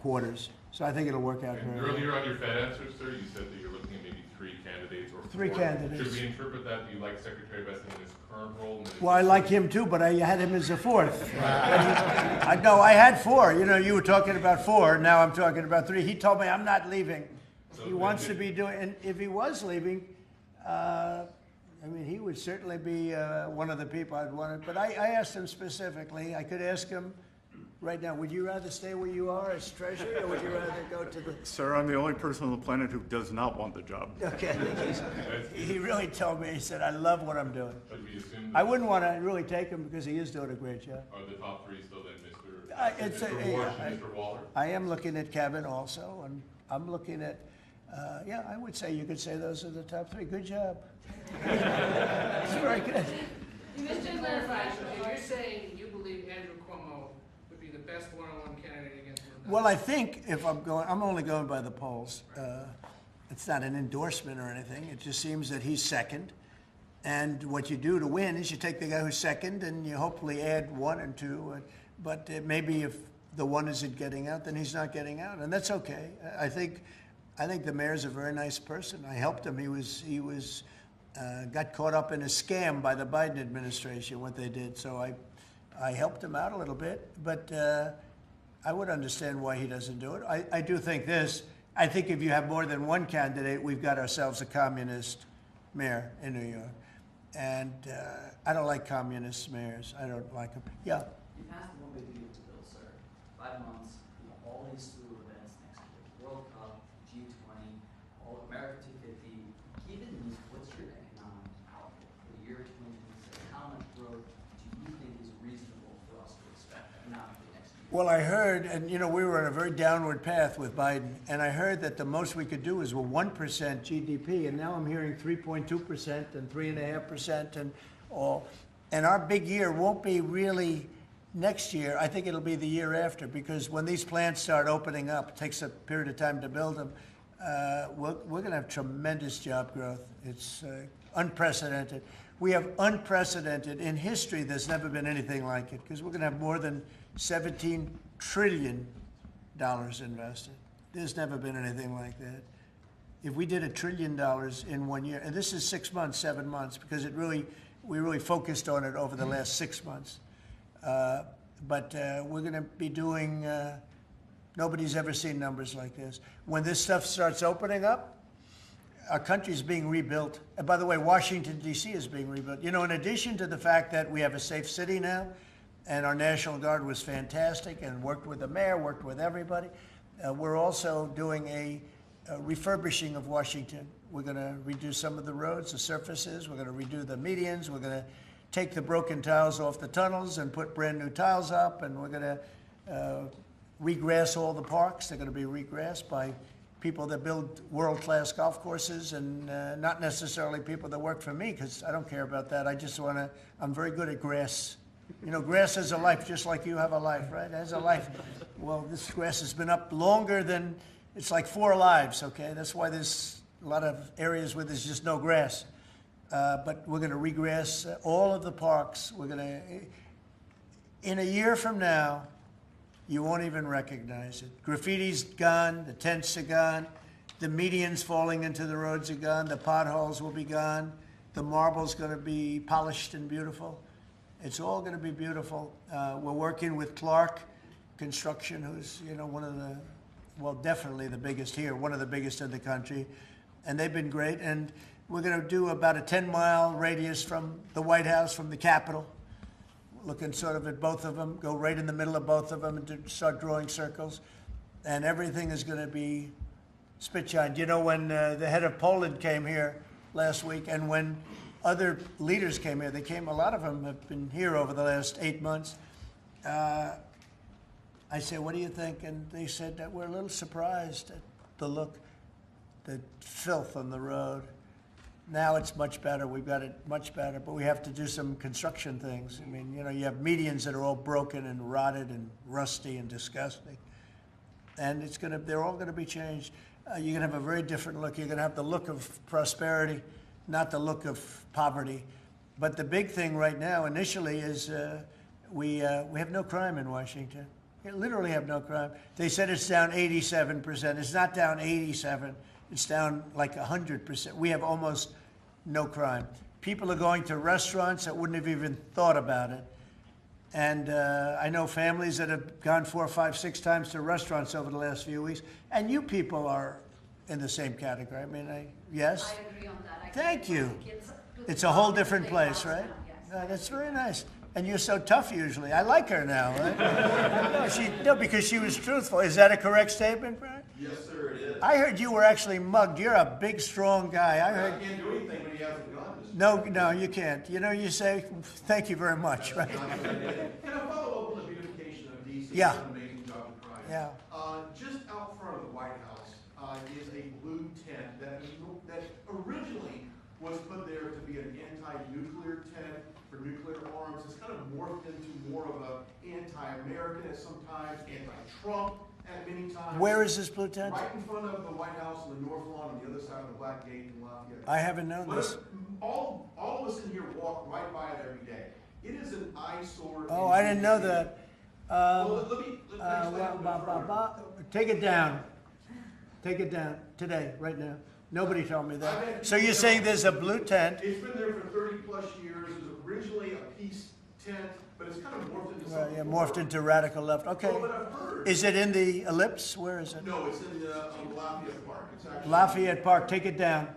B: quarters. So I think it'll work out very well.
N: Earlier on your Fed answer, sir, you said that you're looking at maybe 3 candidates or 4.
B: 3 candidates.
N: Should we interpret that you like Secretary Bessent in his current role?
B: Well, I like him too, but I had him as a 4th. No, I had 4. You know, you were talking about 4. Now I'm talking about 3. He told me I'm not leaving.
N: So
B: he wants to be doing, and if he was leaving, I mean, he would certainly be one of the people I'd want. But I asked him specifically. I could ask him right now, would you rather stay where you are as treasurer, or would you rather go to the...
S: Sir, I'm the only person on the planet who does not want the job.
B: Okay. He really told me, he said, I love what I'm doing.
N: But we assume
B: I wouldn't want to really take him because he is doing a great job.
N: Are the top 3 still then Mr. Warsh and Mr. Waller?
B: I am looking at Kevin also, and I'm looking at, yeah, I would say you could say those are the top 3. Good job. That's very good.
D: Just to clarify, so you're saying you believe Andrew Cuomo would be the best one-on-one candidate against Linda?
B: Well, I think if I'm only going by the polls. It's not an endorsement or anything. It just seems that he's second. And what you do to win is you take the guy who's second and you hopefully add 1 and 2. But maybe if the 1 isn't getting out, then he's not getting out. And that's okay. I think the mayor's a very nice person. I helped him. He was got caught up in a scam by the Biden administration, what they did. So I helped him out a little bit, but I would understand why he doesn't do it. I do think this. I think if you have more than 1 candidate, we've got ourselves a communist mayor in New York. And I don't like communist mayors. I don't like them. Yeah.
E: You passed the One Big Beautiful Bill, sir. 5 months, all these slew of events next year. World Cup, G20, all America 250. Given these, what's your economic outlook for the year 2026? How much growth do you think is reasonable for us to expect economically next year?
B: Well, I heard, and you know, we were on a very downward path with Biden, and I heard that the most we could do is 1% GDP, and now I'm hearing 3.2% and 3.5% and all. And our big year won't be really next year. I think it'll be the year after, because when these plants start opening up, it takes a period of time to build them. We're going to have tremendous job growth. It's unprecedented. We have unprecedented in history. There's never been anything like it, because we're going to have more than $17 trillion invested. There's never been anything like that. If we did $1 trillion in 1 year, and this is 6 months, 7 months, because we really focused on it over the last 6 months. But we're going to be doing, nobody's ever seen numbers like this. When this stuff starts opening up, our country's being rebuilt. And by the way, Washington, D.C. is being rebuilt. You know, in addition to the fact that we have a safe city now, and our National Guard was fantastic and worked with the mayor, worked with everybody, we're also doing a refurbishing of Washington. We're going to redo some of the roads, the surfaces. We're going to redo the medians. We're going to take the broken tiles off the tunnels and put brand new tiles up. And we're going to regrass all the parks. They're going to be regrassed by people that build world-class golf courses, and not necessarily people that work for me, because I don't care about that. I just want to, I'm very good at grass. You know, grass has a life, just like you have a life, right? It has a life. Well, this grass has been up longer than, it's like 4 lives, okay? That's why there's a lot of areas where there's just no grass. But we're going to regrass all of the parks. We're going to, in a year from now, you won't even recognize it. Graffiti's gone, the tents are gone, the medians falling into the roads are gone, the potholes will be gone, the marble's going to be polished and beautiful. It's all going to be beautiful. We're working with Clark Construction, who's, you know, one of the, well, definitely the biggest here, one of the biggest in the country, and they've been great. And we're going to do about a 10-mile radius from the White House, from the Capitol, looking sort of at both of them, go right in the middle of both of them and start drawing circles. And everything is going to be spit-shined. You know, when the head of Poland came here last week, and when other leaders came here, they came, a lot of them have been here over the last 8 months. I said, what do you think? And they said that we're a little surprised at the look, the filth on the road. Now it's much better. We've got it much better, but we have to do some construction things. I mean, you know, you have medians that are all broken and rotted and rusty and disgusting. And it's going to, they're all going to be changed. You're going to have a very different look. You're going to have the look of prosperity, not the look of poverty. But the big thing right now, initially, is we have no crime in Washington. We literally have no crime. They said it's down 87%. It's not down 87. It's down like 100%. We have almost no crime. People are going to restaurants that wouldn't have even thought about it. And I know families that have gone 4, 5, 6 times to restaurants over the last few weeks. And you people are in the same category. I mean, yes?
M: I agree on that.
B: Thank you. It's a whole different place, right? That's very nice. And you're so tough usually. I like her now, right? No, because she was truthful. Is that a correct statement, Brian?
G: Yes, sir, it is.
B: I heard you were actually mugged. You're a big, strong guy. I heard.
G: I can't do anything when he hasn't gone.
B: No, you can't. You know, you say, thank you very much, right?
G: Can I follow up on the beautification of D.C.?
B: Yeah.
G: An amazing job of crime.
B: Yeah.
G: Just out front of the White House is a blue tent that originally was put there to be an anti-nuclear tent for nuclear arms. It's kind of morphed into more of an anti-American at some times, anti-Trump at many times.
B: Where is this blue tent?
G: Right in front of the White House on the north lawn, on the other side of the Black Gate in Lafayette.
B: I haven't known this.
G: All of us in here walk right by it every day. It is an eyesore.
B: Oh, I didn't know that.
G: Well, let me explain
B: Take it down. Take it down today, right now. Nobody told me that. So you're saying there's a blue tent?
G: It's been there for 30 plus years. It was originally a peace tent, but it's kind of morphed into something.
B: Yeah, morphed into radical left. Okay.
G: Well, but I've heard.
B: Is it in the Ellipse? Where is it?
G: No, it's in Lafayette Park. It's actually
B: Lafayette Park. Take it down.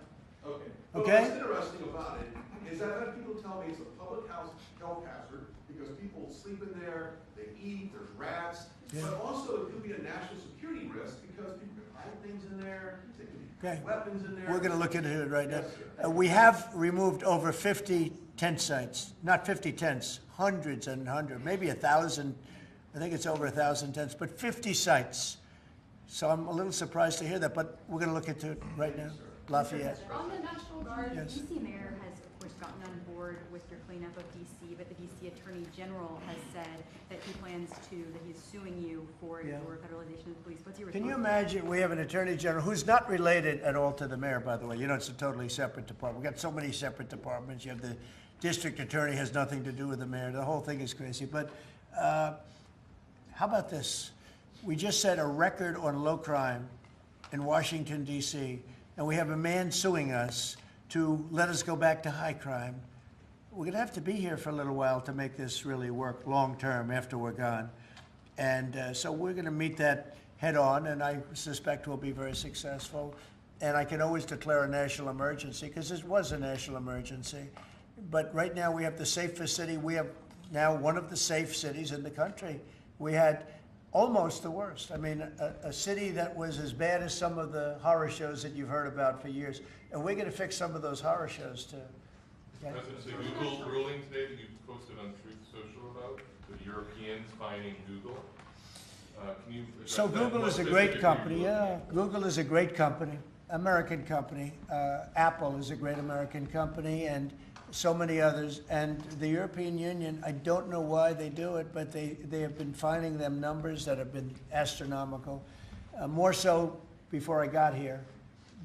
G: Okay.
B: Okay.
G: What's interesting about it is that I've had people tell me it's a public health hazard because people sleep in there, they eat, there's rats, but also it could be a national security risk because people can hide things in there, they can be weapons in there.
B: We're going to look into it right now.
G: Yes,
B: We have removed over 50 tent sites, not 50 tents, hundreds and hundreds, maybe 1,000. I think it's over 1,000 tents, but 50 sites. So I'm a little surprised to hear that, but we're going to look into it right now. Lafayette.
K: On the National Guard,
B: Yes.
K: DC Mayor has, of course, gotten on board with your cleanup of DC, but the DC Attorney General has said that he plans to, that he's suing you for your federalization of the police. What's your response?
B: Can you imagine, we have an Attorney General who's not related at all to the mayor, by the way. You know, it's a totally separate department. We've got so many separate departments. You have the district attorney has nothing to do with the mayor. The whole thing is crazy. But how about this? We just set a record on low crime in Washington, D.C., and we have a man suing us to let us go back to high crime. We're going to have to be here for a little while to make this really work long term after we're gone. And so we're going to meet that head on, and I suspect we'll be very successful. And I can always declare a national emergency because this was a national emergency. But right now we have the safest city. We have now one of the safe cities in the country. We had almost the worst. I mean, a city that was as bad as some of the horror shows that you've heard about for years. And we're going to fix some of those horror shows too. Okay?
N: President, the Google ruling today that you posted on Truth Social about the Europeans fining Google. Can you
B: So Google is a great company. Yeah, Google is a great company, American company. Apple is a great American company, and so many others. And the European Union, I don't know why they do it, but they have been finding them numbers that have been astronomical. More so before I got here.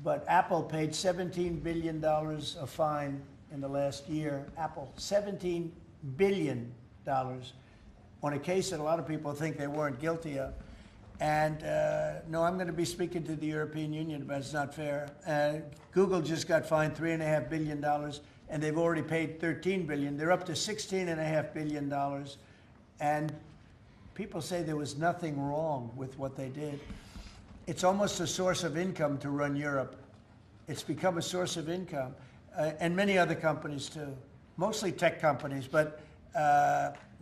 B: But Apple paid $17 billion a fine in the last year. Apple, $17 billion. on a case that a lot of people think they weren't guilty of. And no, I'm going to be speaking to the European Union about it's not fair. Google just got fined $3.5 billion, and they've already paid $13 billion. They're up to $16.5 billion. And people say there was nothing wrong with what they did. It's almost a source of income to run Europe. It's become a source of income, and many other companies too, mostly tech companies, but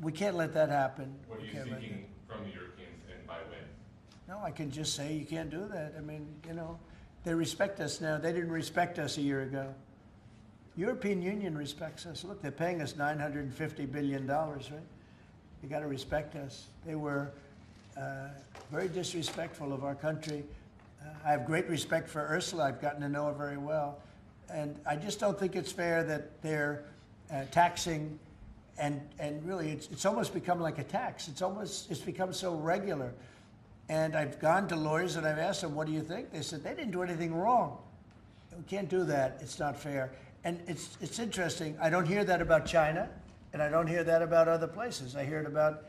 B: we can't let that happen.
N: What are you seeking from the Europeans and by when?
B: No, I can just say you can't do that. I mean, you know, they respect us now. They didn't respect us a year ago. European Union respects us. Look, they're paying us $950 billion, right? You got to respect us. They were very disrespectful of our country. I have great respect for Ursula. I've gotten to know her very well. And I just don't think it's fair that they're taxing, and really it's almost become like a tax. It's become so regular. And I've gone to lawyers and I've asked them, what do you think? They said, they didn't do anything wrong. We can't do that. It's not fair. And it's interesting. I don't hear that about China, and I don't hear that about other places. I hear it about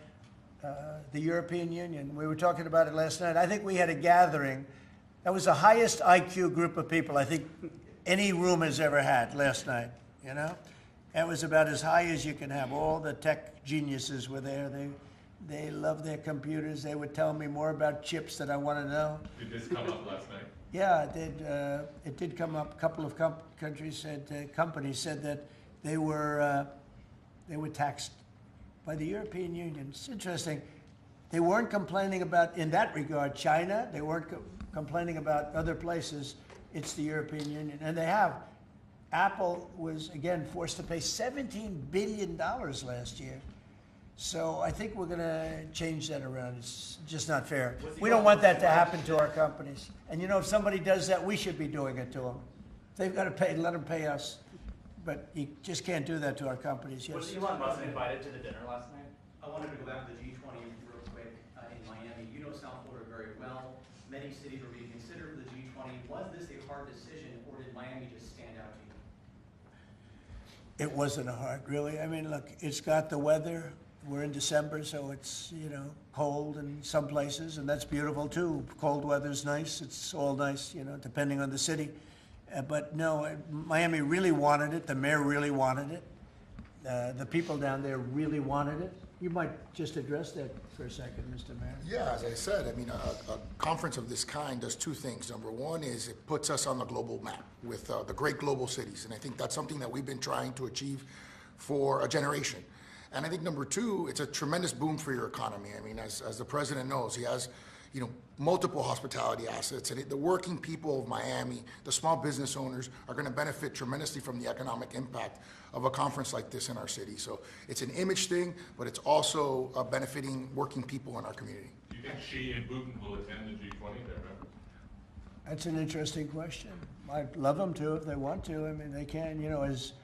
B: the European Union. We were talking about it last night. I think we had a gathering. That was the highest IQ group of people I think any room has ever had last night, you know? It was about as high as you can have. All the tech geniuses were there. They love their computers. They would tell me more about chips that I want to know.
N: Did this come up last night?
B: Yeah, it did. It did come up. A couple of companies said that they were taxed by the European Union. It's interesting. They weren't complaining about, in that regard, China. They weren't complaining about other places. It's the European Union, and they have. Apple was again forced to pay $17 billion last year. So I think we're going to change that around. It's just not fair. We don't want that to happen to our companies. And you know, if somebody does that, we should be doing it to them. They've got to pay, let them pay us. But you just can't do that to our companies. Yes.
F: Was Elon Musk invited to the dinner last night? I wanted to go back to the G20 real quick in Miami. You know South Florida very well. Many cities were being considered for the G20. Was this a hard decision, or did Miami just stand out to you?
B: It wasn't a hard, really. I mean, look, it's got the weather. We're in December, so it's, you know, cold in some places, and that's beautiful too. Cold weather's nice. It's all nice, you know, depending on the city. But no, Miami really wanted it. The mayor really wanted it. The people down there really wanted it. You might just address that for a second, Mr. Mayor.
R: Yeah, as I said, I mean, a conference of this kind does two things. Number one is it puts us on the global map with the great global cities, and I think that's something that we've been trying to achieve for a generation. And I think number two, it's a tremendous boom for your economy. I mean, as the president knows, he has, you know, multiple hospitality assets, and the working people of Miami, the small business owners, are going to benefit tremendously from the economic impact of a conference like this in our city. So it's an image thing, but it's also benefiting working people in our community.
N: Do you think Xi and Putin will attend the G20 there?
B: That's an interesting question. I'd love them to if they want to. I mean, they can, you know, as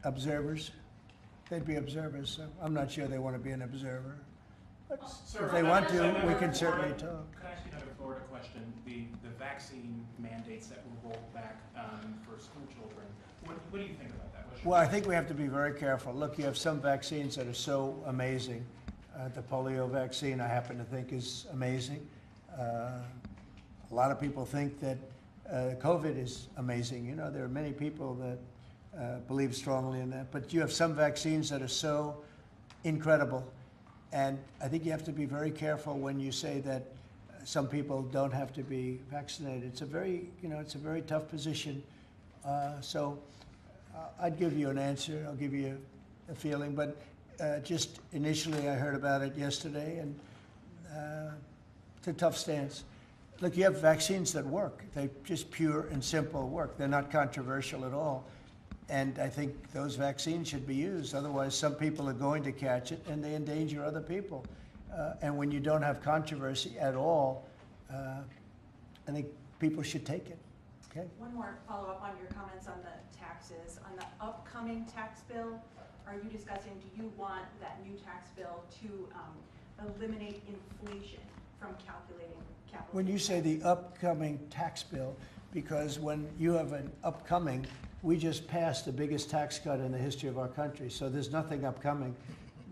B: observers. They'd be observers, so I'm not sure they want to be an observer. But if they want to, we can certainly talk.
H: Could I ask you another Florida question? The vaccine mandates that were rolled back for school children. What do you think about that?
B: Well, I think we have to be very careful. Look, you have some vaccines that are so amazing. The polio vaccine, I happen to think, is amazing. A lot of people think that COVID is amazing. You know, there are many people that believe strongly in that. But you have some vaccines that are so incredible. And I think you have to be very careful when you say that some people don't have to be vaccinated. It's a very, you know, it's a very tough position. So I'd give you an answer. I'll give you a feeling. But just initially, I heard about it yesterday, and it's a tough stance. Look, you have vaccines that work. They just pure and simple work. They're not controversial at all. And I think those vaccines should be used. Otherwise, some people are going to catch it, and they endanger other people. And when you don't have controversy at all, I think people should take it. Okay?
J: One more follow-up on your comments on the taxes. On the upcoming tax bill, are you discussing, do you want that new tax bill to eliminate inflation from calculating capital?
B: When you say the upcoming tax bill, because when you have an upcoming, we just passed the biggest tax cut in the history of our country, so there's nothing upcoming.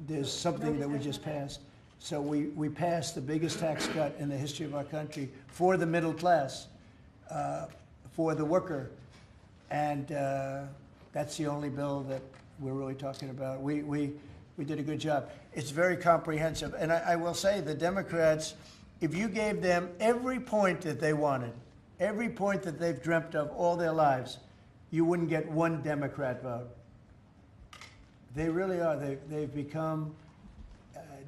B: there's something that we just passed. So we passed the biggest tax cut in the history of our country for the middle class, for the worker. And that's the only bill that we're really talking about. We did a good job. It's very comprehensive. And I will say the Democrats, if you gave them every point that they wanted, every point that they've dreamt of all their lives, you wouldn't get one Democrat vote. They really are. They've become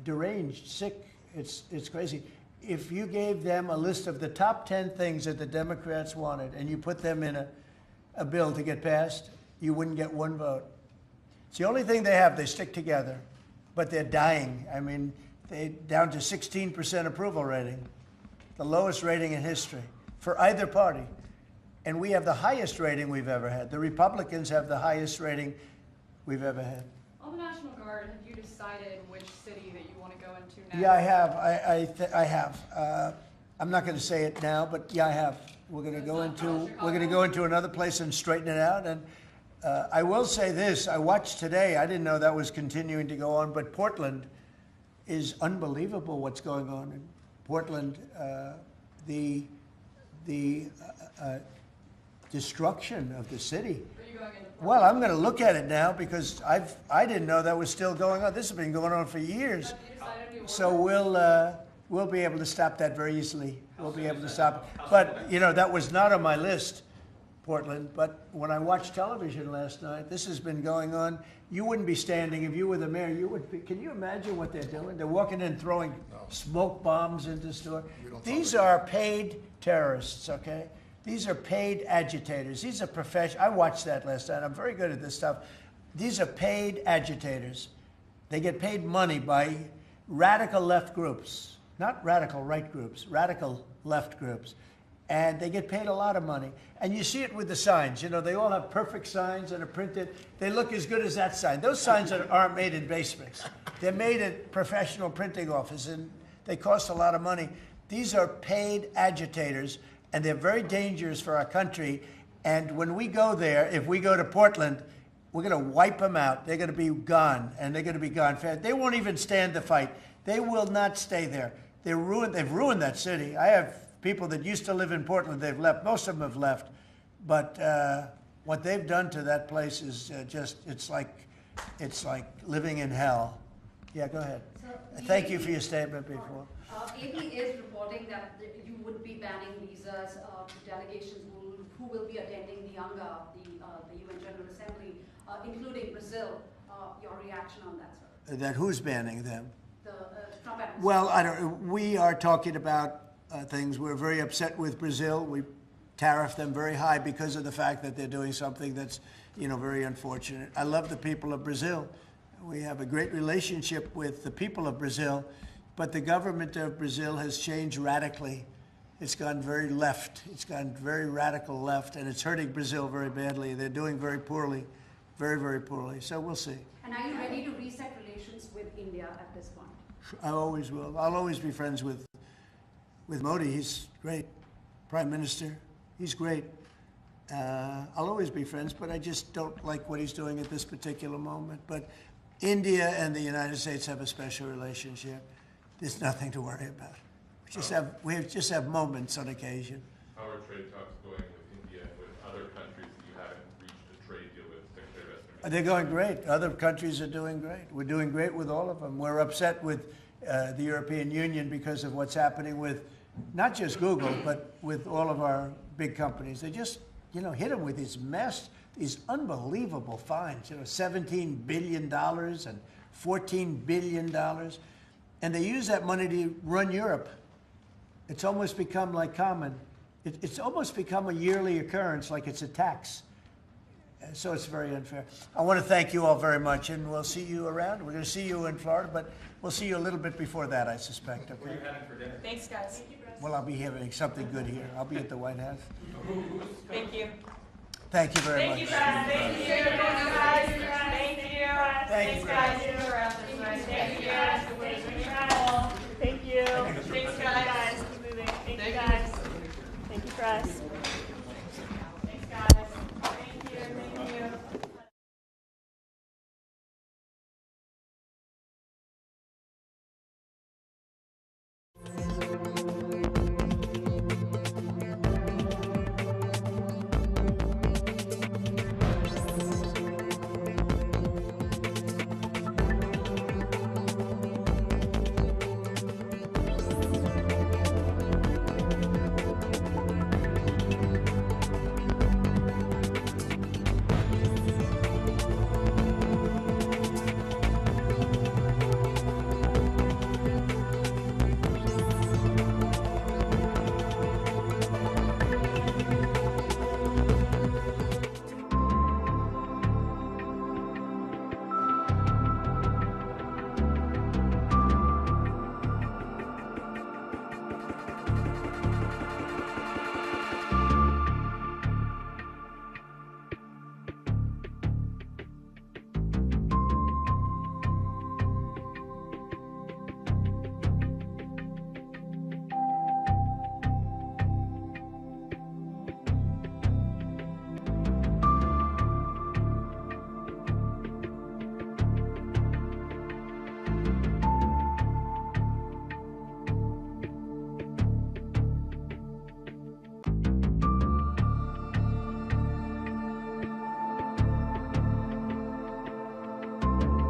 B: deranged, sick. It's crazy. If you gave them a list of the top 10 things that the Democrats wanted and you put them in a bill to get passed, you wouldn't get one vote. It's the only thing they have. They stick together, but they're dying. I mean, they're down to 16% approval rating, the lowest rating in history for either party. And we have the highest rating we've ever had. The Republicans have the highest rating we've ever had.
A: On the National Guard, have you decided which city that you want to go into next?
B: Yeah, I have. I have. I'm not going to say it now, but yeah, I have. We're going to go into another place and straighten it out. And I will say this: I watched today. I didn't know that was continuing to go on, but Portland is unbelievable. What's going on in Portland? The destruction of the city. Well, I'm going to look at it now because I didn't know that was still going on. This has been going on for years. So we'll be able to stop that very easily. We'll be able to stop it. But, you know, that was not on my list, Portland. But when I watched television last night, this has been going on. You wouldn't be standing if you were the mayor. You would be. Can you imagine what they're doing? They're walking in throwing smoke bombs into stores. These are paid terrorists, okay? These are paid agitators. These are professional. I watched that last night. I'm very good at this stuff. These are paid agitators. They get paid money by radical left groups, not radical right groups, radical left groups. And they get paid a lot of money. And you see it with the signs. You know, they all have perfect signs that are printed. They look as good as that sign. Those signs aren't made in basements. They're made at professional printing offices, and they cost a lot of money. These are paid agitators, and they're very dangerous for our country. And when we go there, if we go to Portland, we're going to wipe them out. They're going to be gone, and they're going to be gone fast. They won't even stand the fight. They will not stay there. They've ruined that city. I have people that used to live in Portland. They've left. Most of them have left. But what they've done to that place is it's like living in hell. Yeah, go ahead.
M: So
B: Thank you for your statement before.
M: AP is reporting that you would be banning visas to delegations who will be attending the UNGA, the UN General Assembly, including Brazil. Your reaction on that, sir?
B: That who's banning them?
M: The Trump administration.
B: Well, we are talking about things. We're very upset with Brazil. We tariff them very high because of the fact that they're doing something that's, very unfortunate. I love the people of Brazil. We have a great relationship with the people of Brazil, but the government of Brazil has changed radically. It's gone very left. It's gone very radical left, and it's hurting Brazil very badly. They're doing very poorly, very, very poorly. So we'll see.
M: And are you ready to reset relations with India at this point?
B: I always will. I'll always be friends with Modi. He's great. Prime Minister, he's great. I'll always be friends, but I just don't like what he's doing at this particular moment. But India and the United States have a special relationship. There's nothing to worry about. We just have moments on occasion.
N: How are trade talks going with India and with other countries that you haven't reached a trade deal with, Secretary of State?
B: They're going great. Other countries are doing great. We're doing great with all of them. We're upset with the European Union because of what's happening with not just Google, but with all of our big companies. They just, hit them with these unbelievable fines. $17 billion and $14 billion, and they use that money to run Europe. It's almost become like common. It's almost become a yearly occurrence, like it's a tax. So it's very unfair. I want to thank you all very much, and we'll see you around. We're going to see you in Florida, but we'll see you a little bit before that, I suspect. Okay?
L: Where are you heading for dinner?
A: Thanks, guys.
B: Well, I'll be having something good here. I'll be at the White House.
A: Thank you.
B: Thank you very much.
A: Thank you, guys. Thank you. Thank you.
B: Thank you, guys.
A: Thank you. Thank you. Thanks, guys. Keep moving. Thank you, guys. Thank you, press.